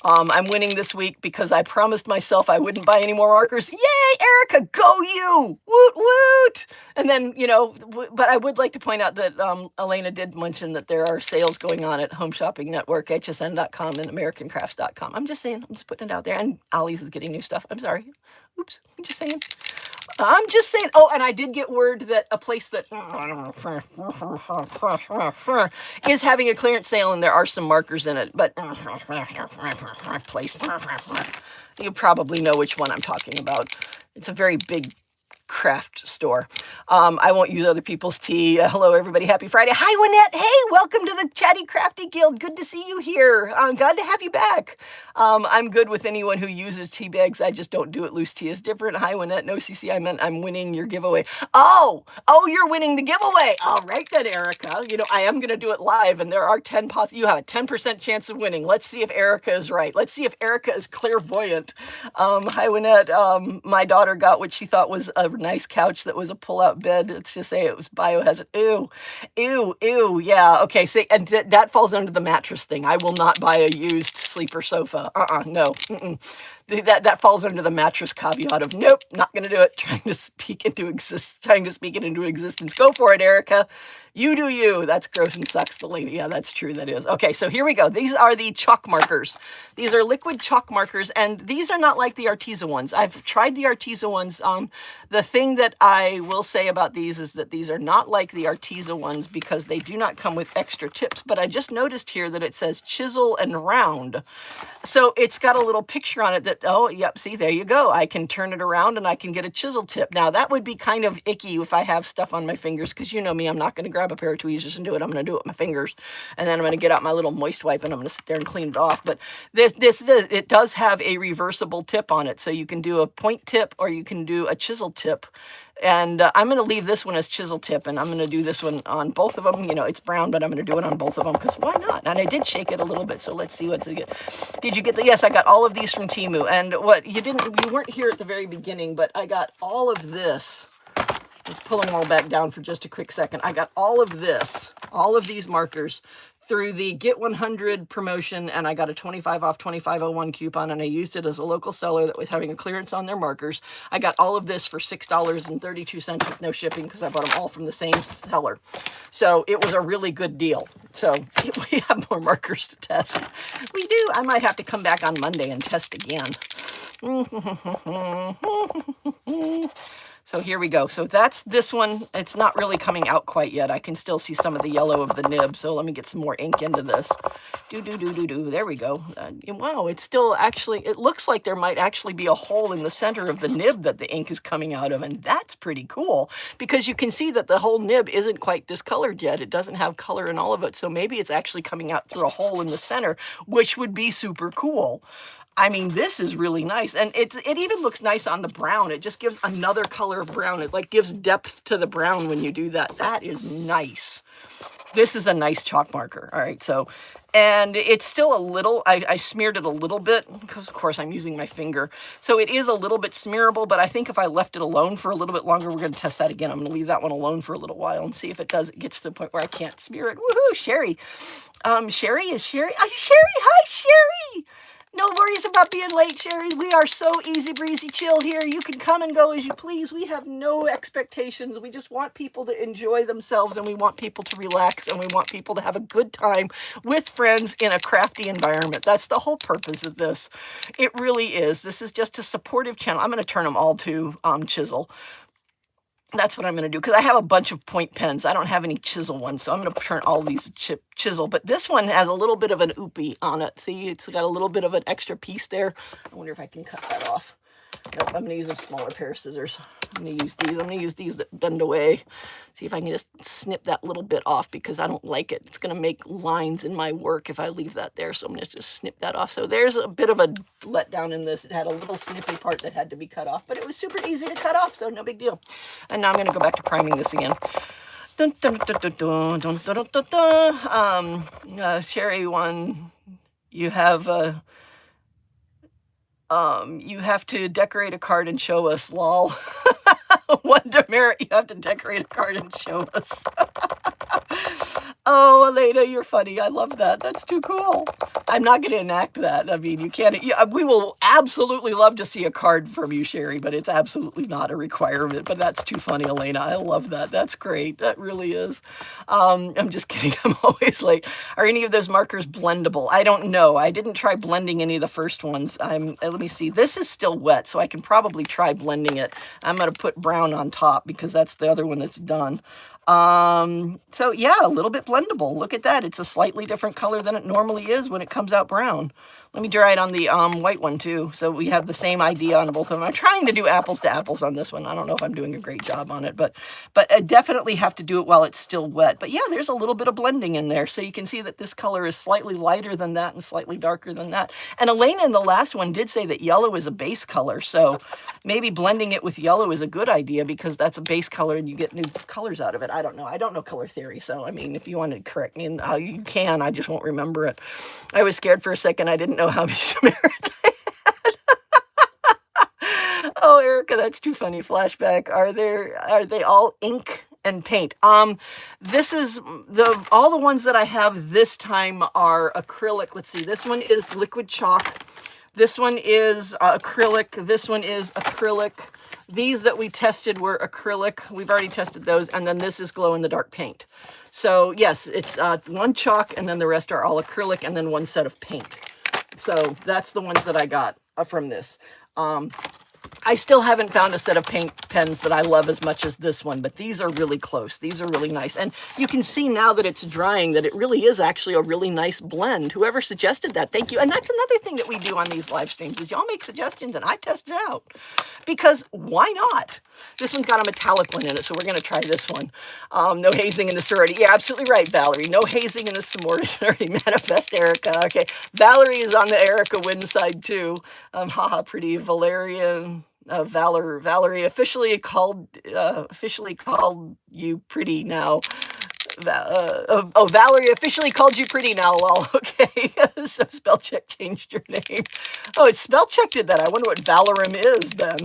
I'm winning this week because I promised myself I wouldn't buy any more markers. Yay, Erica, go you! Woot woot! And then, you know, but I would like to point out that Elena did mention that there are sales going on at Home Shopping Network, hsn.com, and americancrafts.com. I'm just saying, I'm just putting it out there. And Ollie's is getting new stuff. I'm sorry. Oops, I'm just saying. I'm just saying. Oh, and I did get word that a place that is having a clearance sale, and there are some markers in it. But place, you probably know which one I'm talking about. It's a very big craft store. I won't use other people's tea. Hello, everybody. Happy Friday. Hi, Wynette. Hey, welcome to the Chatty Crafty Guild. Good to see you here. I'm glad to have you back. I'm good with anyone who uses tea bags. I just don't do it. Loose tea is different. Hi, Wynette. No, CC, I meant I'm winning your giveaway. Oh, you're winning the giveaway. All right then, Erica. You know, I am going to do it live, and there are 10 you have a 10% chance of winning. Let's see if Erica is right. Let's see if Erica is clairvoyant. Hi, Wynette. My daughter got what she thought was a nice couch that was a pull-out bed. Let's just say it was biohazard. Ew, ew, ew. Yeah, okay. See, and that falls under the mattress thing. I will not buy a used sleeper sofa. No. That falls under the mattress caveat of nope, not going to do it. Trying to speak it into existence. Go for it, Erica. You do you. That's gross and sucks, the lady. Yeah, that's true. That is. Okay, so here we go. These are the chalk markers. These are liquid chalk markers, and these are not like the Arteza ones. I've tried the Arteza ones. The thing that I will say about these is that these are not like the Arteza ones because they do not come with extra tips, but I just noticed here that it says chisel and round. So it's got a little picture on it that, oh, yep, see, there you go. I can turn it around and I can get a chisel tip. Now, that would be kind of icky if I have stuff on my fingers because you know me, I'm not going to grab a pair of tweezers and do it. I'm going to do it with my fingers, and then I'm going to get out my little moist wipe and I'm going to sit there and clean it off. But it does have a reversible tip on it, so you can do a point tip or you can do a chisel tip. And I'm going to leave this one as chisel tip, and I'm going to do this one on both of them. You know, it's brown, but I'm going to do it on both of them because why not? And I did shake it a little bit, so let's see what to get. Did you get the? Yes, I got all of these from Temu. And what you weren't here at the very beginning, but I got all of this. Let's pull them all back down for just a quick second. I got all of this, all of these markers through the Get 100 promotion, and I got a 25 off 2501 coupon, and I used it as a local seller that was having a clearance on their markers. I got all of this for $6.32 with no shipping because I bought them all from the same seller. So it was a really good deal. So we have more markers to test. We do. I might have to come back on Monday and test again. So here we go. So that's this one. It's not really coming out quite yet. I can still see some of the yellow of the nib. So let me get some more ink into this. There we go. Wow, it's still actually, it looks like there might actually be a hole in the center of the nib that the ink is coming out of. And that's pretty cool because you can see that the whole nib isn't quite discolored yet. It doesn't have color in all of it. So maybe it's actually coming out through a hole in the center, which would be super cool. I mean, this is really nice. And it even looks nice on the brown. It just gives another color of brown. It like gives depth to the brown when you do that. That is nice. This is a nice chalk marker. All right, so, and it's still a little, I smeared it a little bit because of course I'm using my finger. So it is a little bit smearable, but I think if I left it alone for a little bit longer, we're going to test that again. I'm going to leave that one alone for a little while and see if it gets to the point where I can't smear it. Woohoo, Sherry. Sherry. Hi, Sherry. No worries about being late, Sherry. We are so easy breezy chill here. You can come and go as you please. We have no expectations. We just want people to enjoy themselves, and we want people to relax, and we want people to have a good time with friends in a crafty environment. That's the whole purpose of this. It really is. This is just a supportive channel. I'm going to turn them all to chisel. That's what I'm going to do because I have a bunch of point pens. I don't have any chisel ones, so I'm going to turn all these chisel. But this one has a little bit of an oopie on it. See, it's got a little bit of an extra piece there. I wonder if I can cut that off. Nope, I'm going to use a smaller pair of scissors. I'm going to use these. I'm going to use these that bend away. See if I can just snip that little bit off because I don't like it. It's going to make lines in my work if I leave that there. So I'm going to just snip that off. So there's a bit of a letdown in this. It had a little snippy part that had to be cut off, but it was super easy to cut off, so no big deal. And now I'm going to go back to priming this again. Sherry one, you have to decorate a card and show us, lol. One demerit, you have to decorate a card and show us. Oh, Elena, you're funny. I love that. That's too cool. I'm not going to enact that. I mean, you can't. We will absolutely love to see a card from you, Sherry, but it's absolutely not a requirement. But that's too funny, Elena. I love that. That's great. That really is. I'm just kidding. I'm always like, are any of those markers blendable? I don't know. I didn't try blending any of the first ones. Let me see. This is still wet, so I can probably try blending it. I'm going to put brown on top because that's the other one that's done. So yeah, a little bit blendable. Look at that. It's a slightly different color than it normally is when it comes out brown. Let me dry it on the white one too. So we have the same idea on both of them. I'm trying to do apples to apples on this one. I don't know if I'm doing a great job on it, but I definitely have to do it while it's still wet. But yeah, there's a little bit of blending in there. So you can see that this color is slightly lighter than that and slightly darker than that. And Elena in the last one did say that yellow is a base color. So maybe blending it with yellow is a good idea because that's a base color and you get new colors out of it. I don't know. I don't know color theory. So, I mean, if you want to correct me, you can. I just won't remember it. I was scared for a second. I didn't know how many Samaritans I had. Oh, Erica, that's too funny. Flashback. Are they all ink and paint? This is all the ones that I have this time are acrylic. Let's see. This one is liquid chalk. This one is acrylic. This one is acrylic. These that we tested were acrylic. We've already tested those. And then this is glow-in-the-dark paint. So yes, it's one chalk and then the rest are all acrylic and then one set of paint. So that's the ones that I got from this. I still haven't found a set of paint pens that I love as much as this one, but these are really close. These are really nice. And you can see now that it's drying that it really is actually a really nice blend. Whoever suggested that, thank you. And that's another thing that we do on these live streams is y'all make suggestions and I test it out. Because why not? This one's got a metallic one in it, so we're going to try this one. No hazing in the sorority. Yeah, absolutely right, Valerie. No hazing in the sorority. Manifest Erica. Okay, Valerie is on the Erica win side too. Haha, pretty. Valerian. Valerie officially called you pretty now. Valerie officially called you pretty now. Well, okay. So spell check changed your name. Oh, it's spell check did that. I wonder what Valorum is then.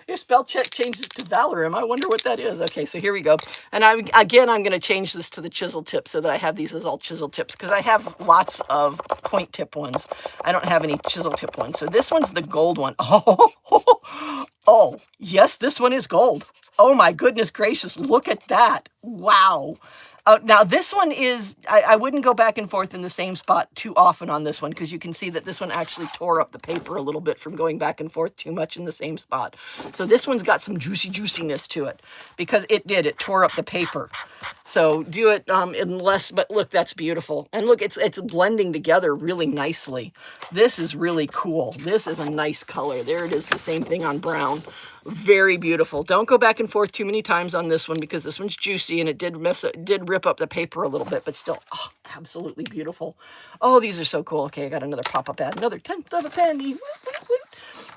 If spell check changes to Valorum, I wonder what that is. Okay, so here we go. And I'm going to change this to the chisel tip so that I have these as all chisel tips because I have lots of point tip ones. I don't have any chisel tip ones. So this one's the gold one. Oh, yes, this one is gold. Oh my goodness gracious, look at that. Wow. Now this one is, I wouldn't go back and forth in the same spot too often on this one because you can see that this one actually tore up the paper a little bit from going back and forth too much in the same spot. So this one's got some juiciness to it because it tore up the paper. So do it in less, but look, that's beautiful. And look, it's blending together really nicely. This is really cool. This is a nice color. There it is, the same thing on brown. Very beautiful. Don't go back and forth too many times on this one because this one's juicy and it did rip up the paper a little bit, but still, oh, absolutely beautiful. Oh, these are so cool. Okay, I got another pop-up ad, another 10th of a penny.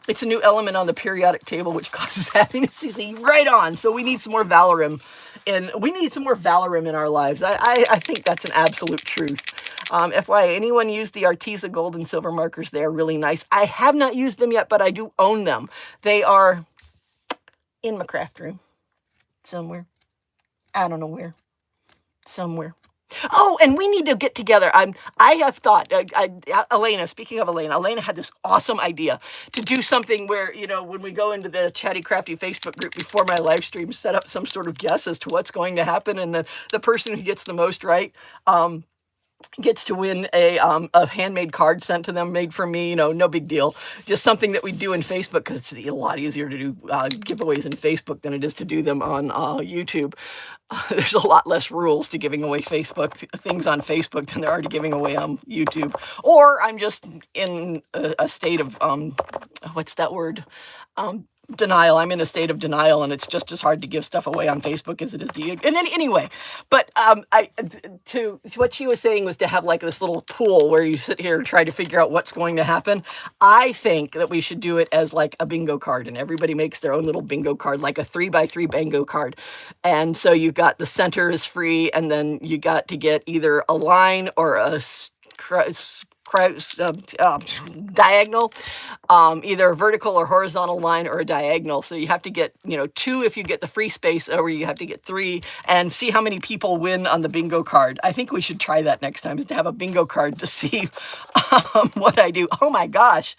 It's a new element on the periodic table, which causes happiness. You see, right on. So we need some more Valorum, and we need some more Valorum in our lives. I think that's an absolute truth. FYI, anyone use the Arteza gold and silver markers? They are really nice. I have not used them yet, but I do own them. They are in my craft room somewhere. I don't know where. Somewhere. Oh, and we need to get together. I have thought, Elena, speaking of Elena had this awesome idea to do something where, you know, when we go into the Chatty Crafty Facebook group before my live stream, set up some sort of guess as to what's going to happen. And the person who gets the most right, gets to win a handmade card sent to them, made for me, you know, no big deal. Just something that we do in Facebook because it's a lot easier to do giveaways in Facebook than it is to do them on YouTube. There's a lot less rules to giving away things on Facebook than there are to giving away on YouTube. Or I'm just in a state of, what's that word? Denial. I'm in a state of denial, and it's just as hard to give stuff away on Facebook as it is to you. And anyway, but to what she was saying was to have like this little pool where you sit here and try to figure out what's going to happen. I think that we should do it as like a bingo card, and everybody makes their own little bingo card, like a 3x3 bingo card. And so you've got the center is free, and then you got to get either a line or a diagonal, either a vertical or horizontal line or a diagonal. So you have to get, 2 if you get the free space, or you have to get 3, and see how many people win on the bingo card. I think we should try that next time, is to have a bingo card to see what I do. Oh my gosh.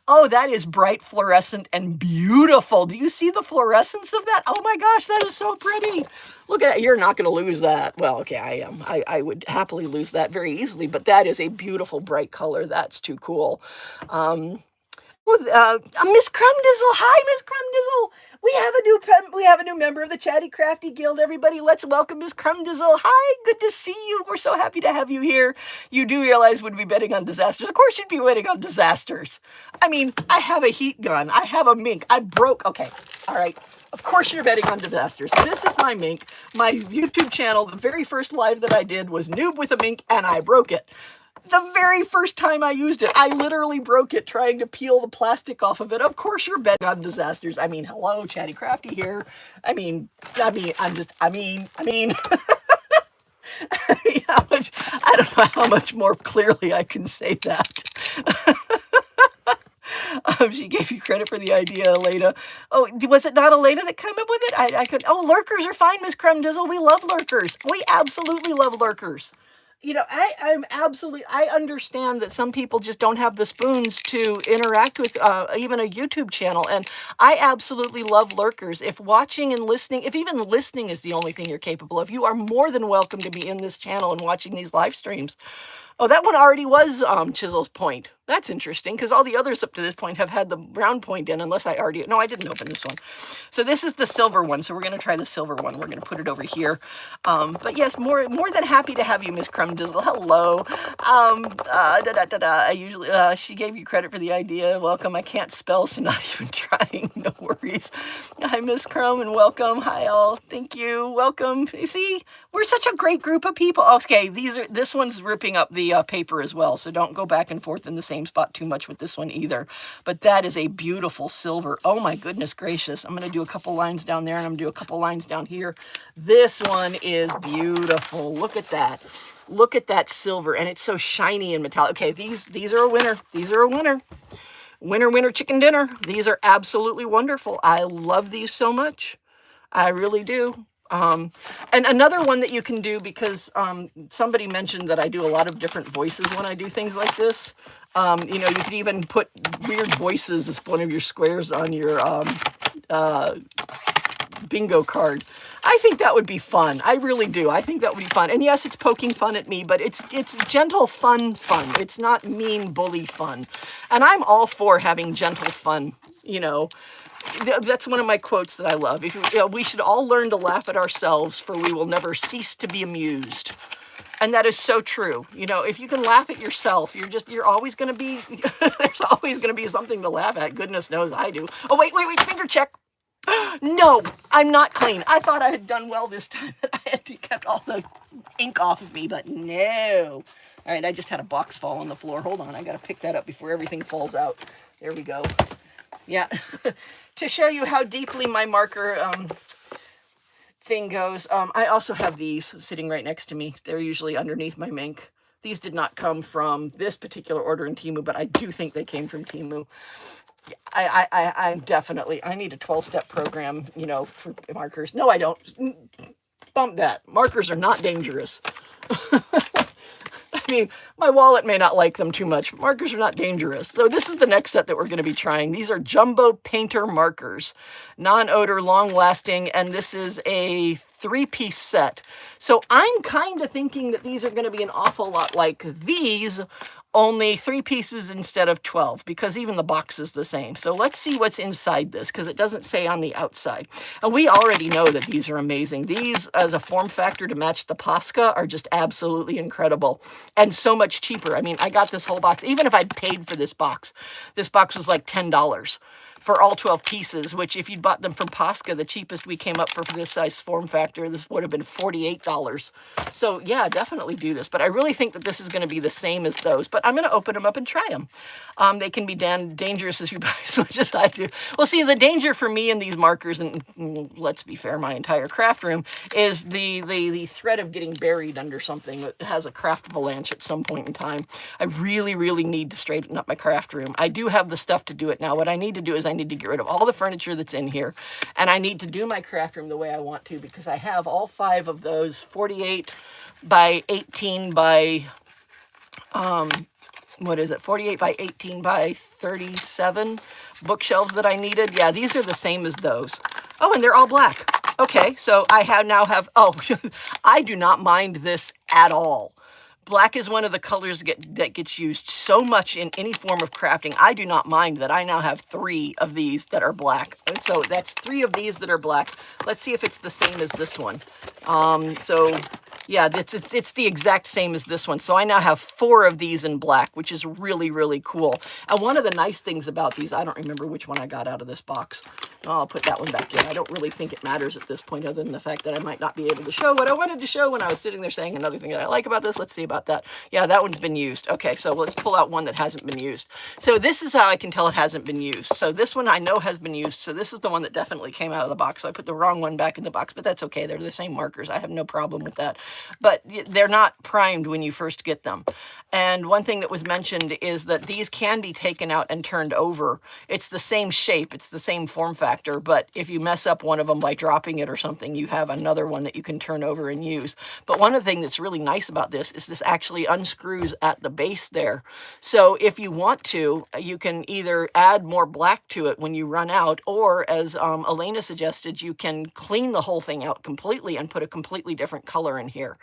Oh, that is bright fluorescent and beautiful. Do you see the fluorescence of that? Oh my gosh, that is so pretty. Look at that. You're not going to lose that. Well, okay, I am. I would happily lose that very easily, but that is a beautiful, bright color. That's too cool. Miss Crumdizzle. Hi, Miss Crumdizzle. We have a new member of the Chatty Crafty Guild. Everybody, let's welcome Miss Crumdizzle. Hi, good to see you. We're so happy to have you here. You do realize we'd be betting on disasters. Of course you'd be betting on disasters. I mean, I have a heat gun. I have a mink. I broke. Okay, all right. Of course you're betting on disasters. This is my mink. My YouTube channel, the very first live that I did was Noob with a Mink, and I broke it. The very first time I used it, I literally broke it trying to peel the plastic off of it. Of course you're betting on disasters. I mean, hello, Chatty Crafty here. I mean, I don't know how much more clearly I can say that. She gave you credit for the idea, Elena. Oh, was it not Elena that came up with it? Oh, lurkers are fine, Miss Crumdizzle. We love lurkers. We absolutely love lurkers. I understand that some people just don't have the spoons to interact with even a YouTube channel. And I absolutely love lurkers. If watching and listening, if even listening is the only thing you're capable of, you are more than welcome to be in this channel and watching these live streams. Oh, that one already was Chisel's point. That's interesting, because all the others up to this point have had the brown point in, unless I already... No, I didn't open this one. So this is the silver one, so we're going to try the silver one. We're going to put it over here. But yes, more than happy to have you, Miss Crumdizzle. Hello. I usually... she gave you credit for the idea. Welcome. I can't spell, so not even trying. No worries. Hi, Miss Crumb, and welcome. Hi, all. Thank you. Welcome. See, we're such a great group of people. Okay, this one's ripping up the paper as well, so don't go back and forth in the same spot too much with this one either. But that is a beautiful silver. Oh my goodness gracious. I'm going to do a couple lines down there, and I'm going to do a couple lines down here. This one is beautiful. Look at that. Look at that silver, and it's so shiny and metallic. Okay, these are a winner. These are a winner. Winner, winner, chicken dinner. These are absolutely wonderful. I love these so much. I really do. And another one that you can do, because somebody mentioned that I do a lot of different voices when I do things like this. You could even put weird voices as one of your squares on your bingo card. I think that would be fun. I really do. I think that would be fun. And yes, it's poking fun at me, but it's gentle fun. It's not mean bully fun. And I'm all for having gentle fun, That's one of my quotes that I love. We should all learn to laugh at ourselves, for we will never cease to be amused. And that is so true. If you can laugh at yourself, you're always going to be, there's always going to be something to laugh at. Goodness knows I do. Oh, wait, finger check. No, I'm not clean. I thought I had done well this time. I had kept all the ink off of me, but no. All right, I just had a box fall on the floor. Hold on, I got to pick that up before everything falls out. There we go. Yeah, to show you how deeply my marker thing goes, I also have these sitting right next to me. They're usually underneath my mink. These did not come from this particular order in Temu, but I do think they came from Temu. I definitely, I need a 12-step program, for markers. No, I don't. Bump that. Markers are not dangerous. I mean, my wallet may not like them too much. Markers are not dangerous. So this is the next set that we're going to be trying. These are Jumbo Painter markers, non-odor, long-lasting, and this is a 3-piece set. So I'm kind of thinking that these are going to be an awful lot like these, only 3 pieces instead of 12, because even the box is the same. So let's see what's inside this, because it doesn't say on the outside. And we already know that these are amazing. These, as a form factor to match the Posca, are just absolutely incredible and so much cheaper. I mean, I got this whole box. Even if I'd paid for this box was like $10 for all 12 pieces, which if you'd bought them from Posca, the cheapest we came up for this size form factor, this would have been $48. So yeah, definitely do this. But I really think that this is going to be the same as those, but I'm going to open them up and try them. They can be dangerous as you buy as much as I do. Well, see, the danger for me in these markers, and let's be fair, my entire craft room, is the threat of getting buried under something that has a craft avalanche at some point in time. I really, really need to straighten up my craft room. I do have the stuff to do it now. What I need to do is I need to get rid of all the furniture that's in here, and I need to do my craft room the way I want to, because I have all 5 of those 48 by 18 by what is it, 48 by 18 by 37 bookshelves that I needed. Yeah, these are the same as those. Oh, and they're all black. Okay, so I now have, oh, I do not mind this at all. Black is one of the colors that gets used so much in any form of crafting. I do not mind that I now have 3 of these that are black. And so that's 3 of these that are black. Let's see if it's the same as this one. So yeah, it's the exact same as this one. So I now have 4 of these in black, which is really, really cool. And one of the nice things about these, I don't remember which one I got out of this box. Oh, I'll put that one back in. I don't really think it matters at this point, other than the fact that I might not be able to show what I wanted to show when I was sitting there saying another thing that I like about this. Let's see about that. Yeah, that one's been used. Okay, so let's pull out one that hasn't been used. So this is how I can tell it hasn't been used. So this one I know has been used. So this is the one that definitely came out of the box. So I put the wrong one back in the box, but that's okay. They're the same markers. I have no problem with that. But they're not primed when you first get them. And one thing that was mentioned is that these can be taken out and turned over. It's the same shape, it's the same form factor, but if you mess up one of them by dropping it or something, you have another one that you can turn over and use. But one of the things that's really nice about this is this actually unscrews at the base there. So if you want to, you can either add more black to it when you run out, or as Elena suggested, you can clean the whole thing out completely and put a completely different color in here.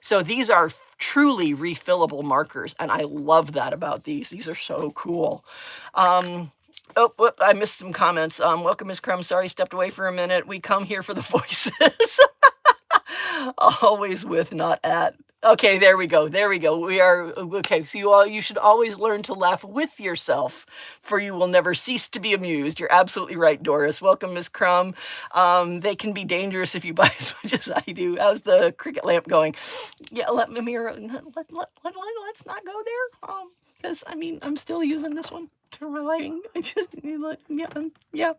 So these are truly refillable markers, and I love that about these. These are so cool. Oh, whoop, I missed some comments. Welcome, Ms. Crum. Sorry, stepped away for a minute. We come here for the voices. Always with, not at. Okay, there we go. There we go. We are, okay, so you should always learn to laugh with yourself, for you will never cease to be amused. You're absolutely right, Doris. Welcome, Ms. Crum. They can be dangerous if you buy as much as I do. How's the Cricut lamp going? Yeah, let's not go there. Because, I mean, I'm still using this one for my lighting. I just, yeah.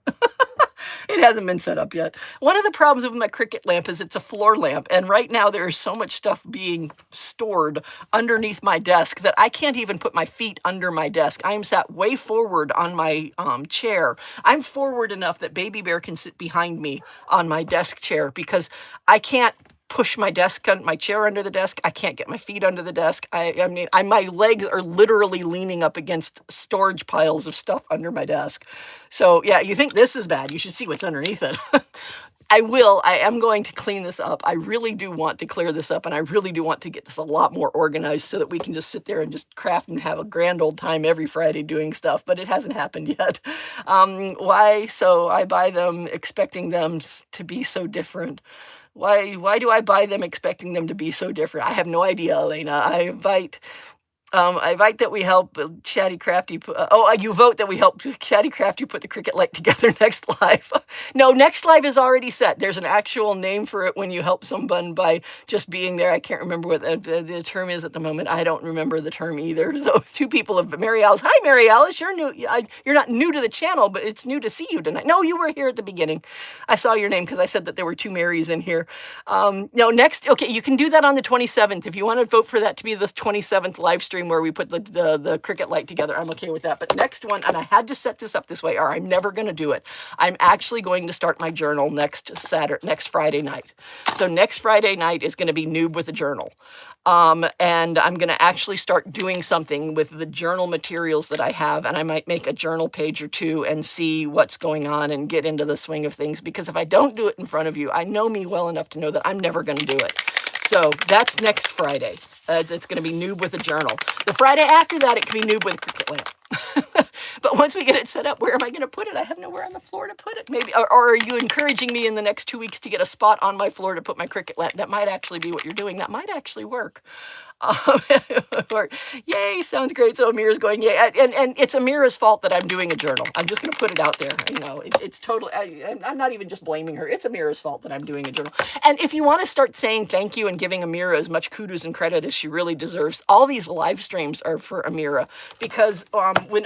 It hasn't been set up yet. One of the problems with my Cricut lamp is it's a floor lamp, and right now there is so much stuff being stored underneath my desk that I can't even put my feet under my desk. I am sat way forward on my chair. I'm forward enough that Baby Bear can sit behind me on my desk chair, because I can't push my chair under the desk. I can't get my feet under the desk. I mean, my legs are literally leaning up against storage piles of stuff under my desk. So yeah, you think this is bad, you should see what's underneath it. I am going to clean this up. I really do want to clear this up, and I really do want to get this a lot more organized so that we can just sit there and just craft and have a grand old time every Friday doing stuff, but it hasn't happened yet. Why? So I buy them expecting them to be so different. Why do I buy them expecting them to be so different? I have no idea, Elena. I invite that we help Chatty Crafty. You vote that we help Chatty Crafty put the Cricut light together next live. No, next live is already set. There's an actual name for it when you help someone by just being there. I can't remember what the term is at the moment. I don't remember the term either. So 2 people have, Mary Alice. Hi, Mary Alice. You're new. You're not new to the channel, but it's new to see you tonight. No, you were here at the beginning. I saw your name because I said that there were 2 Marys in here. No, next. Okay, you can do that on the 27th. If you want to vote for that to be the 27th live stream where we put the Cricut light together, I'm okay with that. But next one, and I had to set this up this way, or I'm never going to do it. I'm actually going to start my journal next Friday night. So next Friday night is going to be Noob with a journal. And I'm going to actually start doing something with the journal materials that I have, and I might make a journal page or 2 and see what's going on and get into the swing of things, because if I don't do it in front of you, I know me well enough to know that I'm never going to do it. So that's next Friday. It's going to be Noob with a journal. The Friday after that, it can be Noob with a Cricut lamp. But once we get it set up, where am I going to put it? I have nowhere on the floor to put it. Maybe, or are you encouraging me in the next 2 weeks to get a spot on my floor to put my Cricut lamp? That might actually be what you're doing. That might actually work. Um, or, yay, sounds great. So Amira's going, yay. And it's Amira's fault that I'm doing a journal. I'm just going to put it out there. You know, it's totally, I'm not even just blaming her. It's Amira's fault that I'm doing a journal. And if you want to start saying thank you and giving Amira as much kudos and credit as she really deserves, all these live streams are for Amira. Because when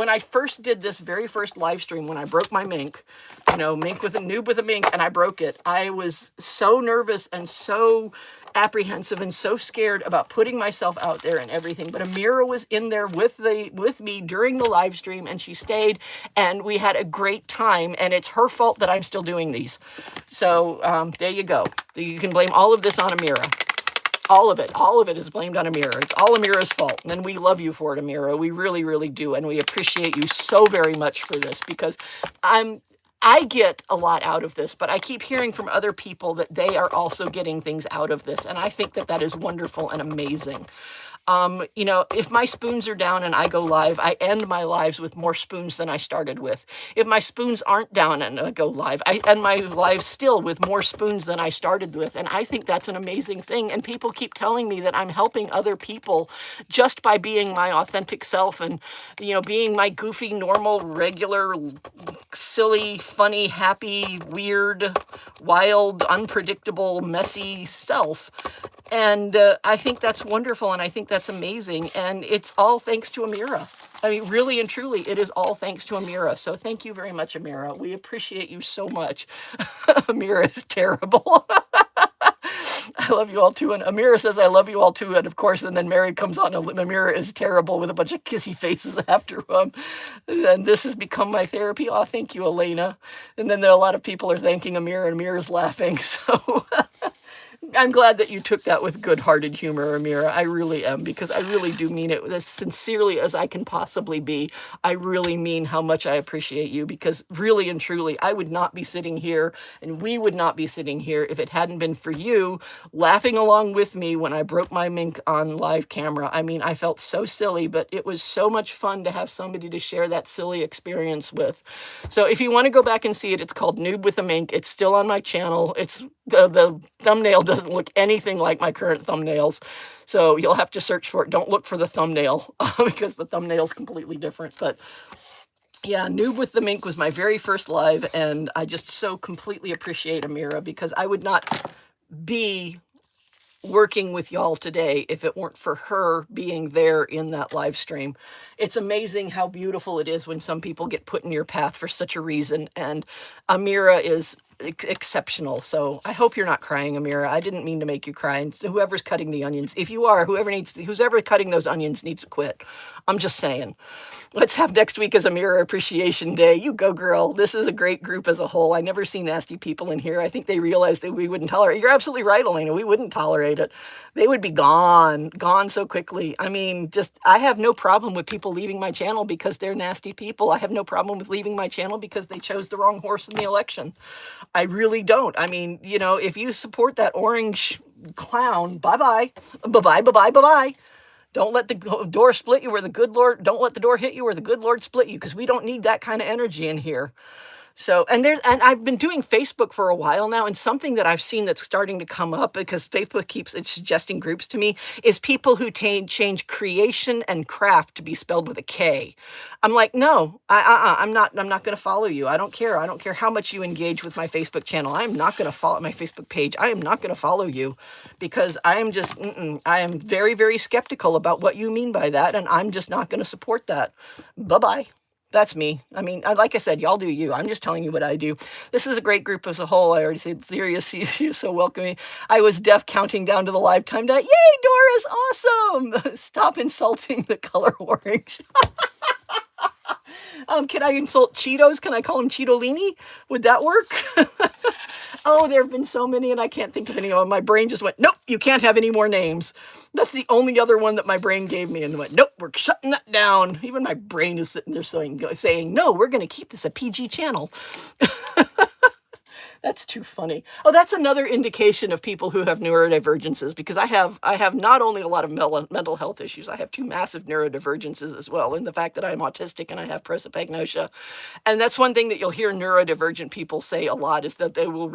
I first did this very first live stream, when I broke my mink, you know, mink with a noob with a mink, and I broke it, I was so nervous and so apprehensive and so scared about putting myself out there and everything. But Amira was in there with me during the live stream, and she stayed, and we had a great time. And it's her fault that I'm still doing these. So there you go. You can blame all of this on Amira. All of it is blamed on Amira. It's all Amira's fault. And we love you for it, Amira. We really, really do. And we appreciate you so very much for this, because I get a lot out of this, but I keep hearing from other people that they are also getting things out of this. And I think that that is wonderful and amazing. You know, if my spoons are down and I go live, I end my lives with more spoons than I started with. If my spoons aren't down and I go live, I end my lives still with more spoons than I started with. And I think that's an amazing thing. And people keep telling me that I'm helping other people just by being my authentic self and, you know, being my goofy, normal, regular, silly, funny, happy, weird, wild, unpredictable, messy self. And I think that's wonderful, and I think that's amazing, and it's all thanks to Amira. I mean, really and truly, it is all thanks to Amira. So thank you very much, Amira. We appreciate you so much. Amira is terrible. I love you all too. And Amira says, I love you all too. And of course, and then Mary comes on and Amira is terrible with a bunch of kissy faces after and this has become my therapy. Oh, thank you, Elena. And then there are a lot of people are thanking Amira, and Amira's laughing. So I'm glad that you took that with good-hearted humor, Amira. I really am, because I really do mean it as sincerely as I can possibly be. I really mean how much I appreciate you, because really and truly, I would not be sitting here, and we would not be sitting here if it hadn't been for you laughing along with me when I broke my mink on live camera. I mean, I felt so silly, but it was so much fun to have somebody to share that silly experience with. So if you want to go back and see it, it's called Noob with a Mink. It's still on my channel. It's the thumbnail doesn't look anything like my current thumbnails, so you'll have to search for it. Don't look for the thumbnail because the thumbnail's completely different. But yeah, Noob with the Mink was my very first live, and I just so completely appreciate Amira, because I would not be working with y'all today if it weren't for her being there in that live stream. It's amazing how beautiful it is when some people get put in your path for such a reason, and Amira is exceptional. So I hope you're not crying, Amira. I didn't mean to make you cry. And so whoever's cutting the onions, if you are, who's ever cutting those onions needs to quit. I'm just saying. Let's have next week as Amira Appreciation Day. You go, girl. This is a great group as a whole. I never see nasty people in here. I think they realized that we wouldn't tolerate it. You're absolutely right, Elena. We wouldn't tolerate it. They would be gone so quickly. I mean, I have no problem with people leaving my channel because they're nasty people. I have no problem with leaving my channel because they chose the wrong horse in the election. I really don't. I mean, you know, if you support that orange clown, bye-bye. Bye-bye, bye-bye, bye-bye. Don't let the door split you where the good Lord, don't let the door hit you where the good Lord split you, because we don't need that kind of energy in here. So, and I've been doing Facebook for a while now, and something that I've seen that's starting to come up, because Facebook keeps suggesting groups to me, is people who change creation and craft to be spelled with a K. I'm like, no, I'm not going to follow you. I don't care. I don't care how much you engage with my Facebook channel. I'm not going to follow my Facebook page. I am not going to follow you, because I am just, I am very, very skeptical about what you mean by that, and I'm just not going to support that. Bye-bye. That's me. I mean, like I said, y'all do you. I'm just telling you what I do. This is a great group as a whole. I already said, Serious, you're so welcoming. I was deaf counting down to the live time. Yay, Doris, awesome. Stop insulting the color orange. Can I insult Cheetos? Can I call him Cheetolini? Would that work? Oh, there have been so many, and I can't think of any of them. My brain just went, nope, you can't have any more names. That's the only other one that my brain gave me, and went, nope, we're shutting that down. Even my brain is sitting there saying, no, we're going to keep this a PG channel. That's too funny. Oh, that's another indication of people who have neurodivergences, because I have not only a lot of mental health issues, I have 2 massive neurodivergences as well, and the fact that I'm autistic and I have prosopagnosia. And that's one thing that you'll hear neurodivergent people say a lot, is that we will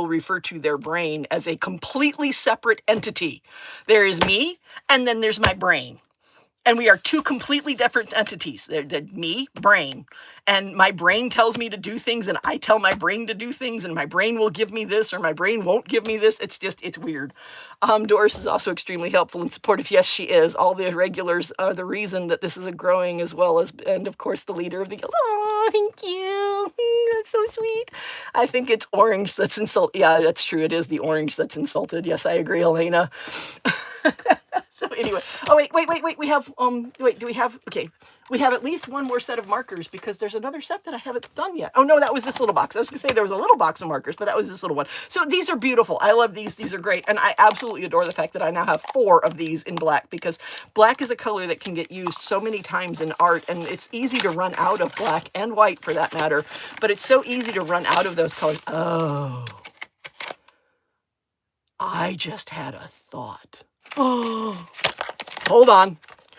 refer to their brain as a completely separate entity. There is me, and then there's my brain. And we are 2 completely different entities. They're me, brain. And my brain tells me to do things, and I tell my brain to do things, and my brain will give me this, or my brain won't give me this. It's weird. Doris is also extremely helpful and supportive. Yes, she is. All the regulars are the reason that this is growing, as well as, and of course, the leader of the guild. Oh, thank you. That's so sweet. I think it's orange that's insulted. Yeah, that's true. It is the orange that's insulted. Yes, I agree, Elena. So anyway, oh wait, we have, okay, we have at least one more set of markers, because there's another set that I haven't done yet. Oh no, that was this little box. I was gonna say there was a little box of markers, but that was this little one. So these are beautiful. I love these. These are great. And I absolutely adore the fact that I now have 4 of these in black, because black is a color that can get used so many times in art, and it's easy to run out of black, and white for that matter, but it's so easy to run out of those colors. Oh, I just had a thought. Oh, hold on.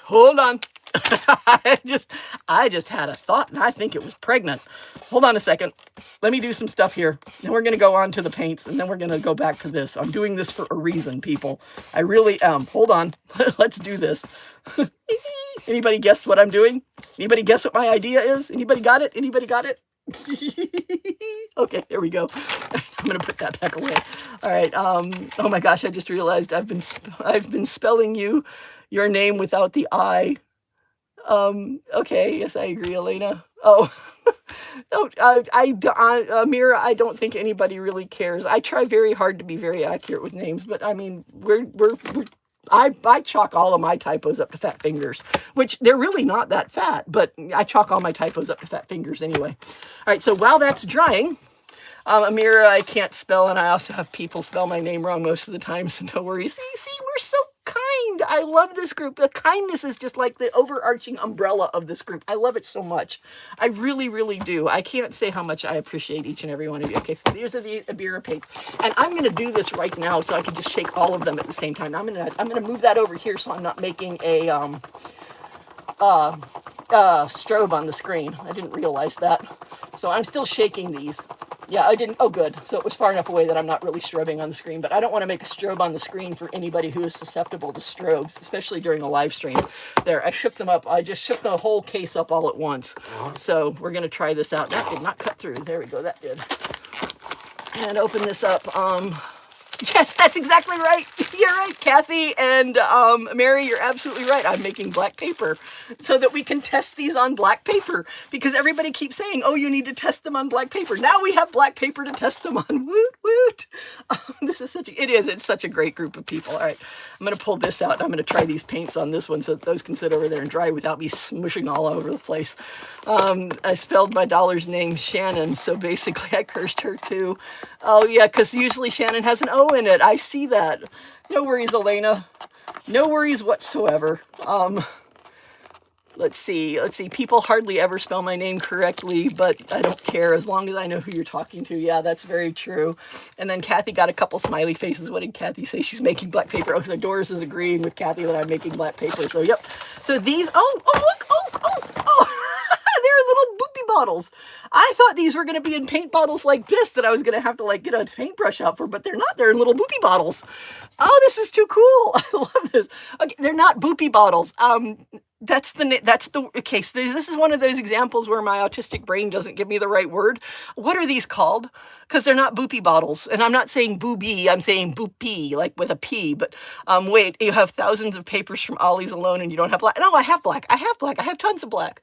I just had a thought, and I think it was pregnant. Hold on a second. Let me do some stuff here. Then we're going to go on to the paints, and then we're going to go back to this. I'm doing this for a reason, people. I really am. Hold on. Let's do this. Anybody guessed what I'm doing? Anybody guess what my idea is? Anybody got it? Anybody got it? Okay, there we go. I'm gonna put that back away. All right. Oh my gosh, I just realized I've been spelling your name without the I. Okay, yes, I agree, Elena. Oh, no, Amira, I don't think anybody really cares. I try very hard to be very accurate with names, but I mean, I chalk all of my typos up to fat fingers, which they're really not that fat, but I chalk all my typos up to fat fingers anyway. All right, so while that's drying, Amira, I can't spell, and I also have people spell my name wrong most of the time, so no worries. See, we're so kind. I love this group. The kindness is just like the overarching umbrella of this group. I love it so much. I really, really do. I can't say how much I appreciate each and every one of you. Okay, so these are the Abeier paints, and I'm going to do this right now so I can just shake all of them at the same time. I'm gonna move that over here so I'm not making a strobe on the screen. I didn't realize that. So I'm still shaking these. Yeah, I didn't. Oh, good. So it was far enough away that I'm not really strobing on the screen, but I don't want to make a strobe on the screen for anybody who is susceptible to strobes, especially during a live stream. There, I shook them up. I just shook the whole case up all at once. So we're going to try this out. That did not cut through. There we go. That did. And open this up. Yes, that's exactly right. You're right, Kathy and Mary, you're absolutely right. I'm making black paper so that we can test these on black paper, because everybody keeps saying, oh, you need to test them on black paper. Now we have black paper to test them on. Woot, woot. This is it's such a great group of people. All right, I'm going to pull this out, and I'm going to try these paints on this one so that those can sit over there and dry without me smushing all over the place. I spelled my dollar's name Shannon, so basically I cursed her too. Oh, yeah, because usually Shannon has an O in it. I see that. No worries, Elena. No worries whatsoever. Let's see. People hardly ever spell my name correctly, but I don't care as long as I know who you're talking to. Yeah, that's very true. And then Kathy got a couple smiley faces. What did Kathy say? She's making black paper. Oh, so Doris is agreeing with Kathy that I'm making black paper. So, yep. So these, oh, look. They're little boopy bottles. I thought these were going to be in paint bottles like this that I was going to have to like get a paintbrush out for, but they're not. They're in little boopy bottles. Oh, this is too cool. I love this. Okay, they're not boopy bottles. That's the case. This is one of those examples where my autistic brain doesn't give me the right word. What are these called? Because they're not boopy bottles. And I'm not saying booby, I'm saying boopy, like with a P. But wait, you have thousands of papers from Ollie's alone and you don't have black. No, I have black. I have tons of black.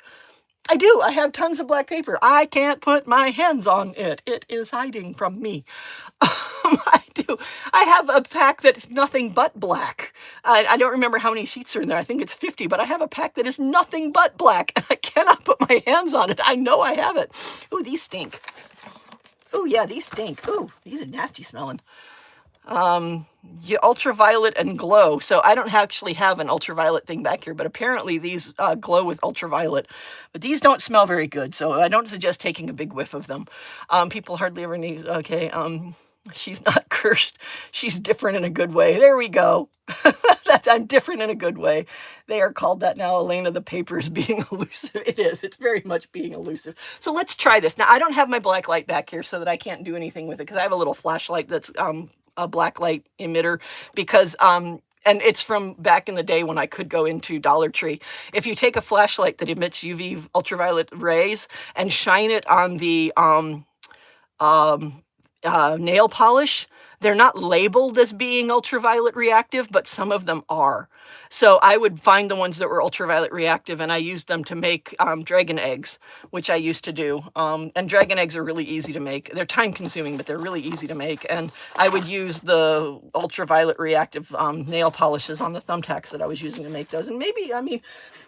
I do. I have tons of black paper. I can't put my hands on it. It is hiding from me. I do. I have a pack that's nothing but black. I don't remember how many sheets are in there. I think it's 50, but I have a pack that is nothing but black, and I cannot put my hands on it. I know I have it. Ooh, these stink. Ooh, yeah, these stink. Ooh, these are nasty smelling. Yeah, ultraviolet and glow. So I don't actually have an ultraviolet thing back here, but apparently these glow with ultraviolet. But these don't smell very good, so I don't suggest taking a big whiff of them. People hardly ever need. Okay, she's not cursed. She's different in a good way. There we go. I'm different in a good way. They are called that now. Elena, the paper is being elusive. It is. It's very much being elusive. So let's try this. Now, I don't have my black light back here so that I can't do anything with it because I have a little flashlight that's a black light emitter because and it's from back in the day when I could go into Dollar Tree. If you take a flashlight that emits UV ultraviolet rays and shine it on the nail polish, they're not labeled as being ultraviolet reactive, but some of them are. So I would find the ones that were ultraviolet reactive and I used them to make dragon eggs, which I used to do. And dragon eggs are really easy to make. They're time consuming, but they're really easy to make. And I would use the ultraviolet reactive nail polishes on the thumbtacks that I was using to make those. And maybe, I mean,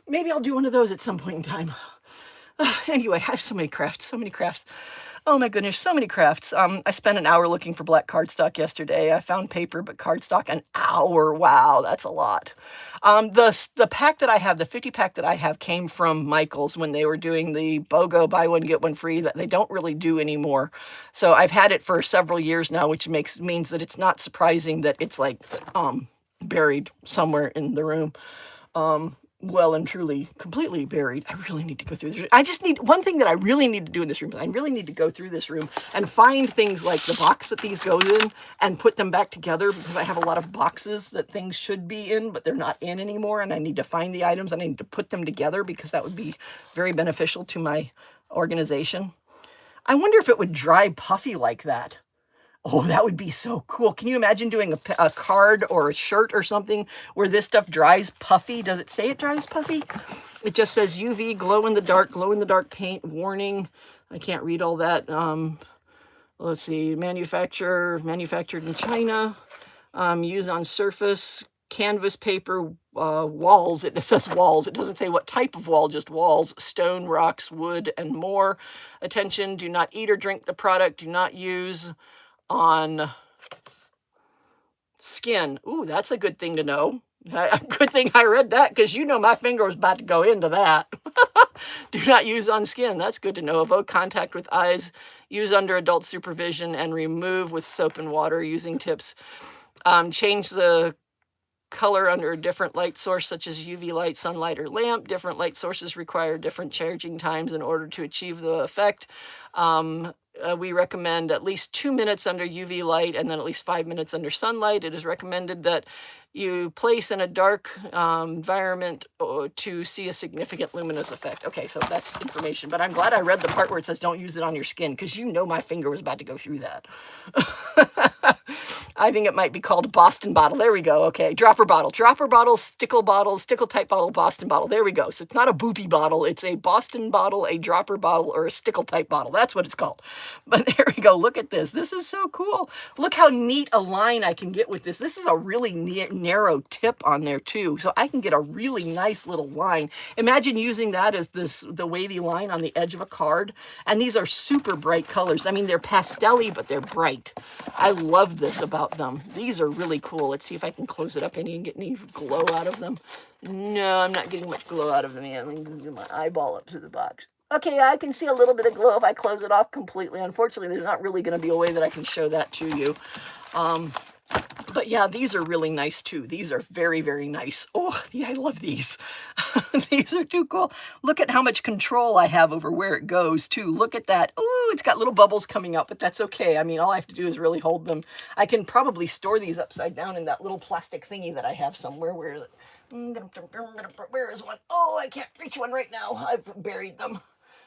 maybe I'll do one of those at some point in time. Anyway, I have so many crafts, so many crafts. Oh my goodness, so many crafts. I spent an hour looking for black cardstock yesterday. I found paper, but cardstock, an hour. Wow, that's a lot. The pack that I have, the 50 pack that I have came from Michael's when they were doing the BOGO buy one, get one free that they don't really do anymore. So I've had it for several years now, which means that it's not surprising that it's like buried somewhere in the room. Well and truly completely buried. I really need to go through this. I just need one thing that I really need to do in this room. I really need to go through this room and find things like the box that these go in and put them back together because I have a lot of boxes that things should be in, but they're not in anymore. And I need to find the items and I need to put them together because that would be very beneficial to my organization. I wonder if it would dry puffy like that. Oh, that would be so cool. Can you imagine doing a card or a shirt or something where this stuff dries puffy? Does it say it dries puffy? It just says UV, glow in the dark paint, warning. I can't read all that. Let's see, manufactured in China, use on surface, canvas paper, walls. It says walls. It doesn't say what type of wall, just walls, stone, rocks, wood, and more. Attention, do not eat or drink the product. Do not use on skin. Ooh, that's a good thing to know. Good thing I read that because you know my finger was about to go into that. Do not use on skin. That's good to know. Avoid contact with eyes. Use under adult supervision and remove with soap and water using tips. Change the color under a different light source such as UV light, sunlight, or lamp. Different light sources require different charging times in order to achieve the effect. We recommend at least 2 minutes under UV light and then at least 5 minutes under sunlight. It is recommended that you place in a dark environment to see a significant luminous effect. Okay, so that's information, but I'm glad I read the part where it says don't use it on your skin because you know my finger was about to go through that. I think it might be called a Boston bottle. There we go. Okay, dropper bottle, stickle type bottle, Boston bottle. There we go. So it's not a boopy bottle. It's a Boston bottle, a dropper bottle, or a stickle type bottle. That's what it's called. But there we go. Look at this. This is so cool. Look how neat a line I can get with this. This is a really narrow tip on there too. So I can get a really nice little line. Imagine using that as the wavy line on the edge of a card. And these are super bright colors. I mean, they're pastel-y, but they're bright. I love this about them. These are really cool. Let's see if I can close it up any and get any glow out of them. No, I'm not getting much glow out of them yet. I'm going to do my eyeball up to the box. Okay, I can see a little bit of glow if I close it off completely. Unfortunately, there's not really going to be a way that I can show that to you. But yeah, these are really nice too. These are very, very nice. Oh, yeah, I love these. These are too cool. Look at how much control I have over where it goes too. Look at that. Ooh, it's got little bubbles coming out, but that's okay. I mean, all I have to do is really hold them. I can probably store these upside down in that little plastic thingy that I have somewhere. Where is it? Where is one? Oh, I can't reach one right now. I've buried them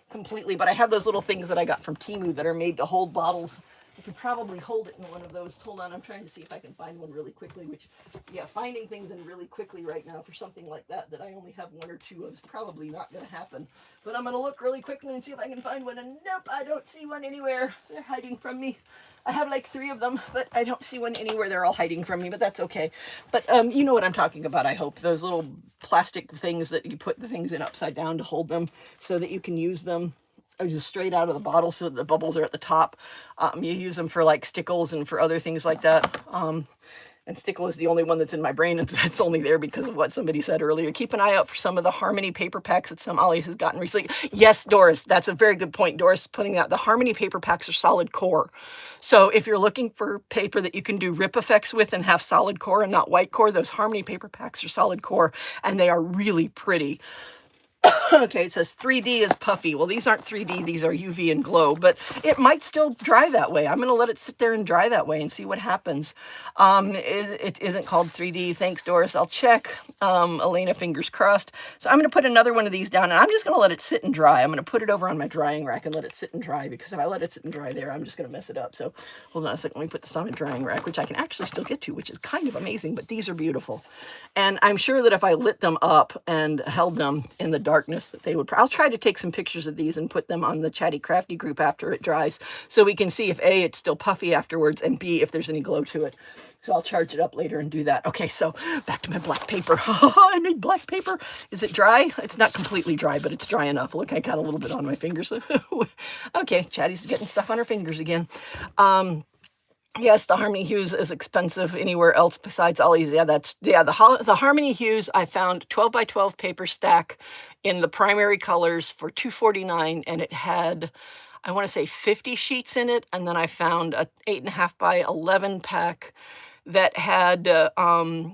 completely, but I have those little things that I got from Temu that are made to hold bottles. I could probably hold it in one of those. Hold on, I'm trying to see if I can find one really quickly, which, yeah, finding things in really quickly right now for something like that I only have one or two of is probably not going to happen. But I'm going to look really quickly and see if I can find one, and nope, I don't see one anywhere. They're hiding from me. I have like 3 of them, but I don't see one anywhere. They're all hiding from me, but that's okay. But you know what I'm talking about, I hope. Those little plastic things that you put the things in upside down to hold them so that you can use them. just straight out of the bottle so that the bubbles are at the top. You use them for like stickles and for other things like that. And stickle is the only one that's in my brain. It's only there because of what somebody said earlier. Keep an eye out for some of the Harmony paper packs that some Ollie has gotten recently. Yes, Doris, that's a very good point. Doris putting out the Harmony paper packs are solid core. So if you're looking for paper that you can do rip effects with and have solid core and not white core, those Harmony paper packs are solid core and they are really pretty. Okay, it says 3D is puffy. Well, these aren't 3D, these are UV and glow, but it might still dry that way. I'm going to let it sit there and dry that way and see what happens. It isn't called 3D. Thanks, Doris. I'll check. Elena, fingers crossed. So I'm going to put another one of these down, and I'm just going to let it sit and dry. I'm going to put it over on my drying rack and let it sit and dry, because if I let it sit and dry there, I'm just going to mess it up. So hold on a second. Let me put this on my drying rack, which I can actually still get to, which is kind of amazing, but these are beautiful. And I'm sure that if I lit them up and held them in the darkness, that they would. I'll try to take some pictures of these and put them on the Chatty Crafty group after it dries, so we can see if A, it's still puffy afterwards, and B, if there's any glow to it. So I'll charge it up later and do that. Okay, so back to my black paper. I made black paper. Is it dry? It's not completely dry, but it's dry enough. Look, I got a little bit on my fingers. Okay, Chatty's getting stuff on her fingers again. Yes, the Harmony Hues is expensive anywhere else besides Ollie's. Yeah, the Harmony Hues, I found 12 by 12 paper stack in the primary colors for $2.49, and it had, I want to say 50 sheets in it. And then I found a 8.5 by 11 pack that had, was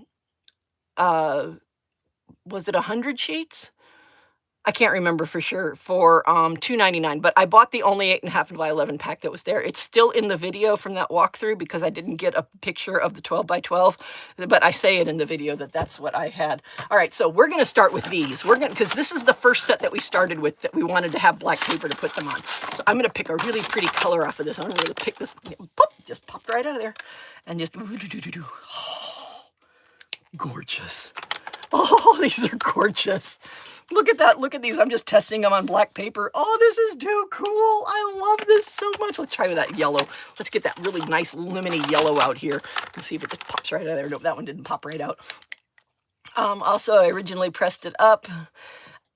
it 100 sheets? I can't remember for sure, for $2.99, but I bought the only 8.5 by 11 pack that was there. It's still in the video from that walkthrough because I didn't get a picture of the 12 by 12, but I say it in the video that that's what I had. All right, so we're going to start with these. We're going to, because this is the first set that we started with that we wanted to have black paper to put them on. So I'm going to pick a really pretty color off of this. I'm going to pick this, pop, just popped right out of there, and just, oh, gorgeous. Oh, these are gorgeous. Look at that. Look at these. I'm just testing them on black paper. Oh, this is too cool. I love this so much. Let's try with that yellow. Let's get that really nice lemony yellow out here. Let's see if it just pops right out of there. Nope, that one didn't pop right out. Also, I originally pressed it up,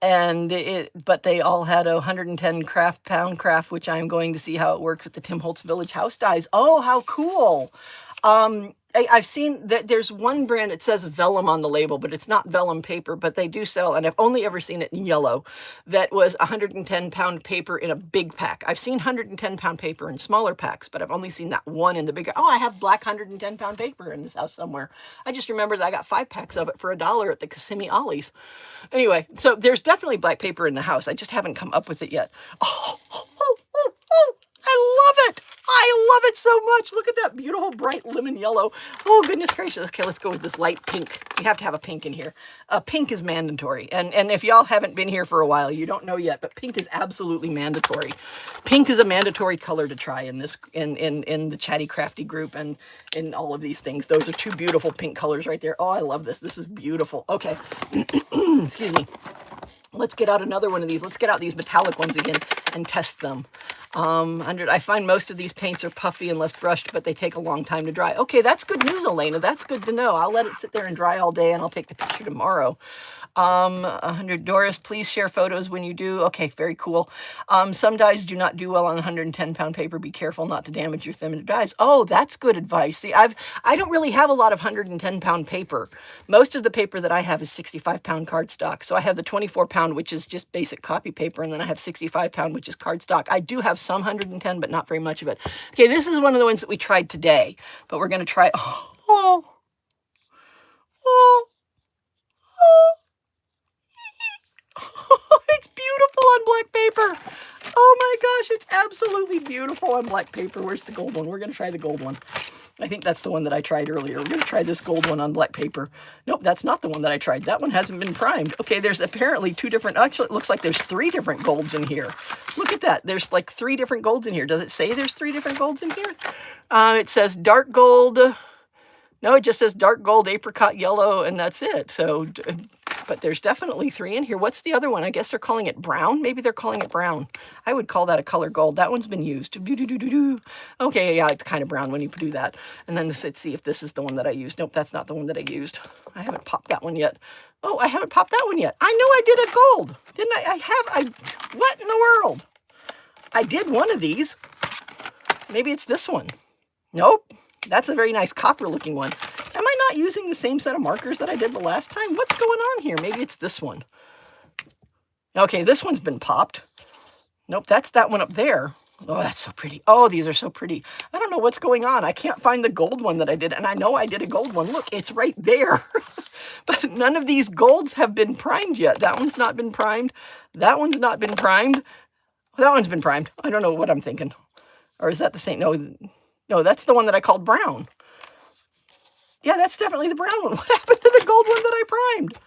but they all had a 110 pound craft, which I'm going to see how it worked with the Tim Holtz Village House dies. Oh, how cool. I've seen that there's one brand, it says vellum on the label, but it's not vellum paper, but they do sell, and I've only ever seen it in yellow, that was 110 pound paper in a big pack. I've seen 110 pound paper in smaller packs, but I've only seen that one in the bigger. Oh, I have black 110 pound paper in this house somewhere. I just remembered that I got 5 packs of it for $1 at the Kissimmee Ollie's. Anyway, so there's definitely black paper in the house. I just haven't come up with it yet. Oh, I love it. I love it so much. Look at that beautiful bright lemon yellow. Oh, goodness gracious. Okay, let's go with this light pink. We have to have a pink in here. Pink is mandatory. And if y'all haven't been here for a while, you don't know yet, but pink is absolutely mandatory. Pink is a mandatory color to try in this in the Chatty Crafty group and in all of these things. Those are 2 beautiful pink colors right there. Oh, I love this. This is beautiful. Okay. Excuse me. Let's get out another one of these. Let's get out these metallic ones again and test them. I find most of these paints are puffy and less brushed, but they take a long time to dry. Okay, that's good news, Elena. That's good to know. I'll let it sit there and dry all day, and I'll take the picture tomorrow. 100 Doris, please share photos when you do. Okay, very cool. Some dyes do not do well on 110 pound paper. Be careful not to damage your thin dyes. Oh, that's good advice. See, I don't really have a lot of 110 pound paper. Most of the paper that I have is 65 pound cardstock. So I have the 24 pound, which is just basic copy paper, and then I have 65 pound, which is cardstock. I do have some 110, but not very much of it. Okay, this is one of the ones that we tried today, but we're going to try. It's beautiful on black paper. Oh my gosh, it's absolutely beautiful on black paper. Where's the gold one? We're going to try the gold one. I think that's the one that I tried earlier. We're going to try this gold one on black paper. Nope, that's not the one that I tried. That one hasn't been primed. Okay, there's apparently 2 different, actually it looks like there's 3 different golds in here. Look at that. There's like 3 different golds in here. Does it say there's 3 different golds in here? It says dark gold. No, it just says dark gold, apricot yellow, and that's it. So, but there's definitely 3 in here. What's the other one? I guess they're calling it brown. Maybe they're calling it brown. I would call that a color gold. That one's been used. Okay, yeah, it's kind of brown when you do that. And then let's see if this is the one that I used. Nope, that's not the one that I used. I haven't popped that one yet. Oh, I haven't popped that one yet. I know I did a gold. Didn't I? What in the world? I did one of these. Maybe it's this one. Nope. That's a very nice copper looking one. Am I not using the same set of markers that I did the last time? What's going on here? Maybe it's this one. Okay, this one's been popped. Nope, that's that one up there. Oh, that's so pretty. Oh, these are so pretty. I don't know what's going on. I can't find the gold one that I did, and I know I did a gold one. Look, it's right there. But none of these golds have been primed yet. That one's not been primed. That one's not been primed. That one's been primed. I don't know what I'm thinking. Or is that the same? No, that's the one that I called brown. Yeah, that's definitely the brown one. What happened to the gold one that I primed?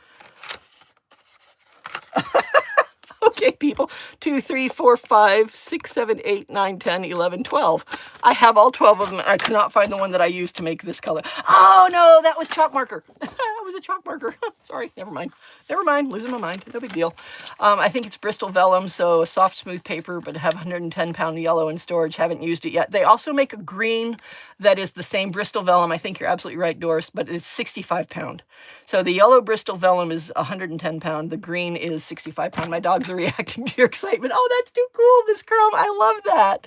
Okay, people. 2, 3, 4, 5, 6, 7, 8, 9, 10, 11, 12. I have all 12 of them. I could not find the one that I used to make this color. Oh, no, that was chalk marker. That was a chalk marker. Sorry, never mind. Never mind, losing my mind. No big deal. I think it's Bristol vellum, so a soft, smooth paper, but have 110-pound yellow in storage. Haven't used it yet. They also make a green that is the same Bristol vellum. I think you're absolutely right, Doris, but it's 65-pound. So the yellow Bristol vellum is 110-pound. The green is 65-pound. My dogs are reacting to your excitement. Oh, that's too cool, Miss Chrome. I love that.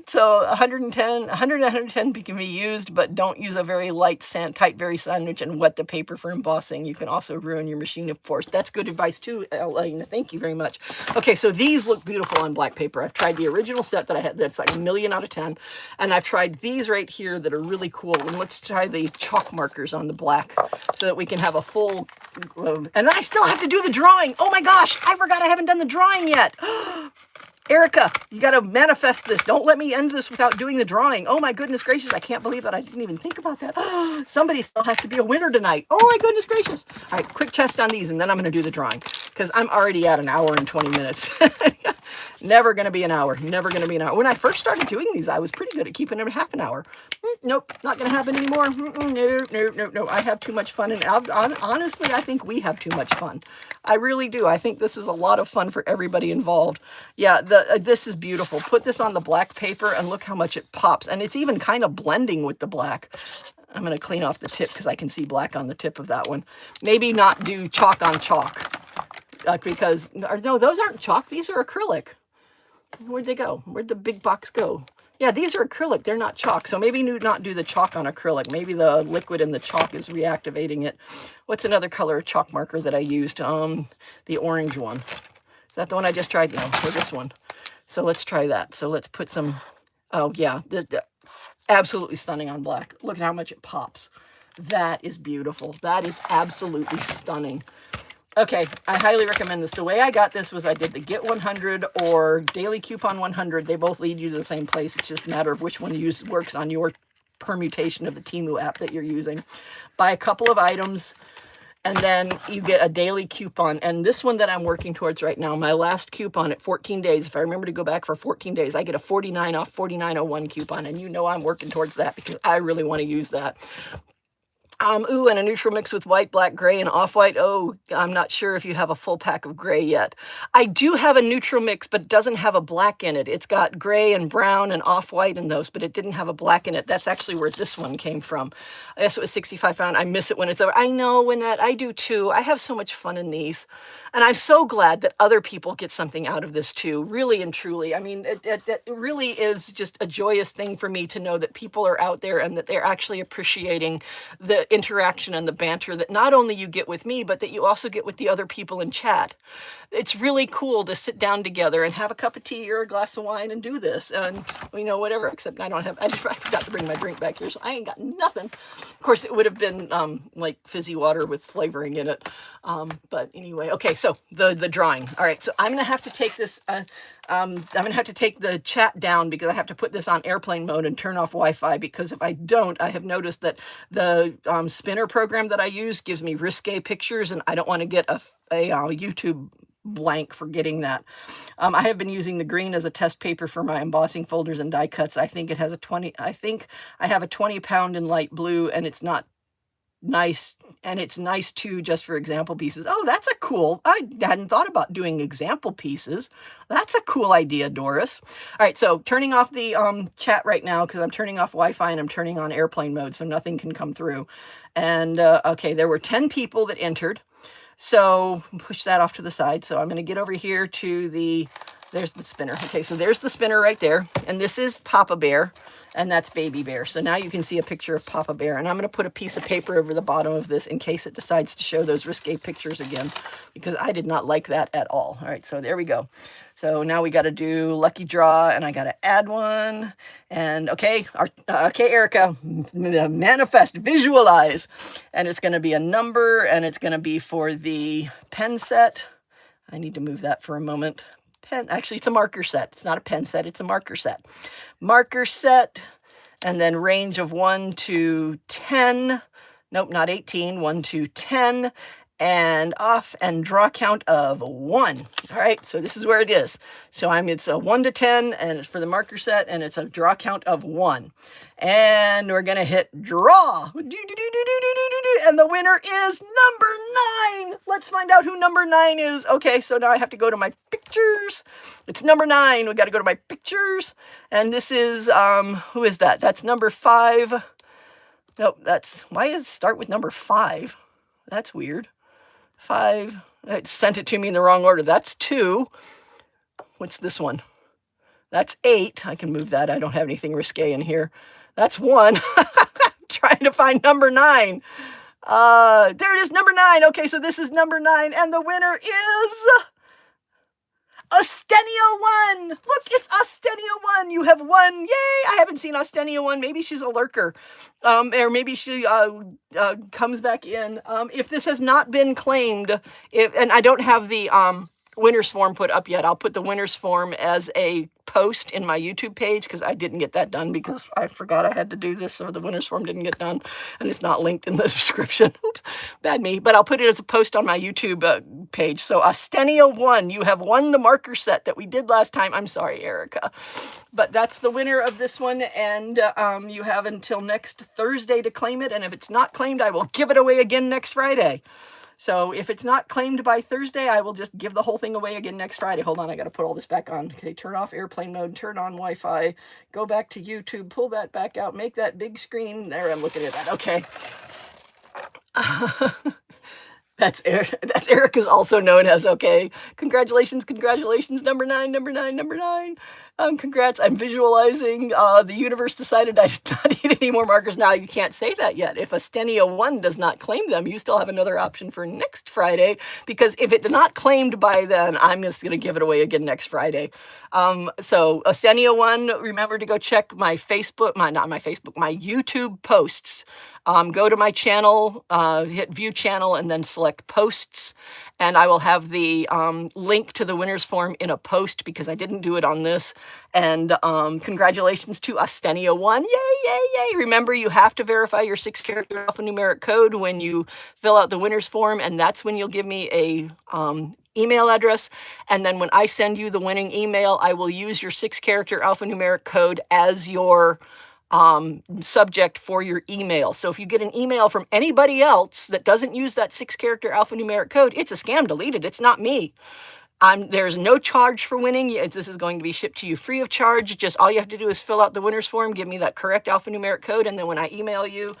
So 110 can be used, but don't use a very light sand, tight, very sandwich and wet the paper for embossing. You can also ruin your machine, of course. That's good advice too, Elena. Thank you very much. Okay, so these look beautiful on black paper. I've tried the original set that I had that's like 1,000,000 out of 10, and I've tried these right here that are really cool. And let's try the chalk markers on the black so that we can have a full, and I still have to do the drawing. Oh my gosh, I forgot I haven't done the drawing yet. Erica, you got to manifest this. Don't let me end this without doing the drawing. Oh my goodness gracious, I can't believe that I didn't even think about that. Somebody still has to be a winner tonight. Oh my goodness gracious. All right, quick test on these and then I'm going to do the drawing because I'm already at 1 hour and 20 minutes. Never going to be an hour. Never going to be an hour. When I first started doing these, I was pretty good at keeping them half an hour. Nope, not going to happen anymore. No. I have too much fun. And honestly, I think we have too much fun. I really do. I think this is a lot of fun for everybody involved. Yeah, this is beautiful. Put this on the black paper and look how much it pops. And it's even kind of blending with the black. I'm going to clean off the tip because I can see black on the tip of that one. Maybe not do chalk on chalk. Because, no, those aren't chalk. These are acrylic. Where'd they go? Where'd the big box go? Yeah, these are acrylic. They're not chalk. So maybe not do the chalk on acrylic. Maybe the liquid in the chalk is reactivating it. What's another color of chalk marker that I used? The orange one. Is that the one I just tried? No, or this one. So let's try that. So let's put some, oh yeah, absolutely stunning on black. Look at how much it pops. That is beautiful. That is absolutely stunning. Okay, I highly recommend this. The way I got this was I did the Get 100 or Daily Coupon 100. They both lead you to the same place. It's just a matter of which one works on your permutation of the Temu app that you're using. Buy a couple of items, and then you get a daily coupon. And this one that I'm working towards right now, my last coupon at 14 days, if I remember to go back for 14 days, I get a 49 off 49.01 coupon. And you know I'm working towards that because I really want to use that. Ooh, and a neutral mix with white, black, gray, and off-white. Oh, I'm not sure if you have a full pack of gray yet. I do have a neutral mix, but it doesn't have a black in it. It's got gray and brown and off-white in those, but it didn't have a black in it. That's actually where this one came from. I guess it was 65 pound. I miss it when it's over. I know, Wynette, I do too. I have so much fun in these. And I'm so glad that other people get something out of this too, really and truly. I mean, it really is just a joyous thing for me to know that people are out there and that they're actually appreciating the interaction and the banter that not only you get with me, but that you also get with the other people in chat. It's really cool to sit down together and have a cup of tea or a glass of wine and do this. And, you know, whatever, except I forgot to bring my drink back here, so I ain't got nothing. Of course, it would have been like fizzy water with flavoring in it. But anyway, okay, so the drawing. All right, so I'm going to have to take this, I'm going to have to take the chat down because I have to put this on airplane mode and turn off Wi-Fi, because if I don't, I have noticed that the spinner program that I use gives me risque pictures, and I don't want to get a YouTube blank for getting that. I have been using the green as a test paper for my embossing folders and die cuts. I think it has I think I have a 20 pound in light blue, and it's not nice, and it's nice too just for example pieces. Oh, that's a cool, I hadn't thought about doing example pieces. That's a cool idea, Doris. All right, so turning off the chat right now because I'm turning off Wi-Fi and I'm turning on airplane mode so nothing can come through. And okay, there were 10 people that entered, so push that off to the side. So I'm going to get over here to the there's the spinner. Okay, so there's the spinner right there. And this is Papa Bear, and that's Baby Bear. So now you can see a picture of Papa Bear. And I'm going to put a piece of paper over the bottom of this in case it decides to show those risque pictures again, because I did not like that at all. All right, so there we go. So now we got to do lucky draw, and I got to add one. And okay, okay, Erica, manifest, visualize. And it's going to be a number, and it's going to be for the pen set. I need to move that for a moment. Pen, actually, it's a marker set. It's not a pen set, it's a marker set. Marker set, and then range of 1 to 10. Nope, not 18, 1 to 10. And off, and draw count of 1. All right, so this is where it is. So it's a 1 to 10, and it's for the marker set, and it's a draw count of 1. And we're gonna hit draw. And the winner is number 9. Let's find out who number 9 is. Okay, so now I have to go to my pictures. It's number 9. We got to go to my pictures. And this is, who is that? That's number 5. Nope, why does it start with number 5? That's weird. 5. It sent it to me in the wrong order. That's 2. What's this one? That's 8. I can move that. I don't have anything risque in here. That's 1. Trying to find number 9. There it is, number 9. Okay, so this is number 9, and the winner is Ostenio 1. Look, it's Ostenio 1. You have won. Yay! I haven't seen Ostenio 1. Maybe she's a lurker. Or maybe she comes back in. If this has not been claimed, and I don't have the winner's form put up yet, I'll put the winner's form as a post in my YouTube page, because I didn't get that done because I forgot I had to do this, so the winner's form didn't get done, and it's not linked in the description. Oops, bad me. But I'll put it as a post on my YouTube page. So Ostenio 1, you have won the marker set that we did last time. I'm sorry, Erica. But that's the winner of this one, and you have until next Thursday to claim it, and if it's not claimed, I will give it away again next Friday. So if it's not claimed by Thursday, I will just give the whole thing away again next Friday. Hold on, I got to put all this back on. Okay, turn off airplane mode, turn on Wi-Fi, go back to YouTube, pull that back out, make that big screen. There, I'm looking at that. Okay. That's Erica's also known as, okay, congratulations, number 9, number 9, number 9. Congrats, I'm visualizing. The universe decided I did not need any more markers. Now, you can't say that yet. If Ostenio 1 does not claim them, you still have another option for next Friday, because if it did not claimed by then, I'm just going to give it away again next Friday. So Ostenio 1, remember to go check my my YouTube posts. Go to my channel, hit view channel, and then select posts. And I will have the link to the winner's form in a post, because I didn't do it on this. And congratulations to Ostenio 1. Yay, yay, yay. Remember, you have to verify your 6-character alphanumeric code when you fill out the winner's form. And that's when you'll give me a email address. And then when I send you the winning email, I will use your 6-character alphanumeric code as your subject for your email. So if you get an email from anybody else that doesn't use that 6-character alphanumeric code, it's a scam. Delete it. It's not me. There's no charge for winning. This is going to be shipped to you free of charge. Just all you have to do is fill out the winner's form, give me that correct alphanumeric code, and then when I email you,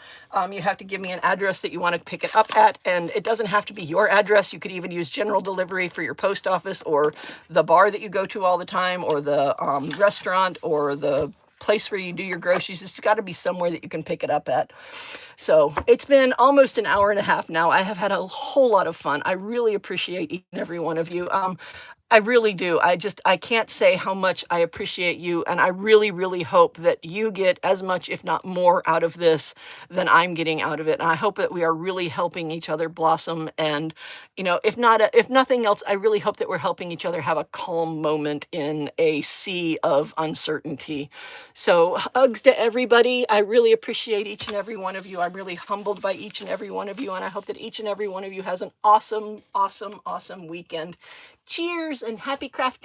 you have to give me an address that you want to pick it up at. And it doesn't have to be your address. You could even use general delivery for your post office, or the bar that you go to all the time, or the restaurant, or the place where you do your groceries. It's got to be somewhere that you can pick it up at. So it's been almost an hour and a half now. I have had a whole lot of fun. I really appreciate each and every one of you. I really do. I can't say how much I appreciate you, and I really, really hope that you get as much, if not more, out of this than I'm getting out of it. And I hope that we are really helping each other blossom. And, if nothing else, I really hope that we're helping each other have a calm moment in a sea of uncertainty. So hugs to everybody. I really appreciate each and every one of you. I'm really humbled by each and every one of you, and I hope that each and every one of you has an awesome, awesome, awesome weekend. Cheers and happy crafting.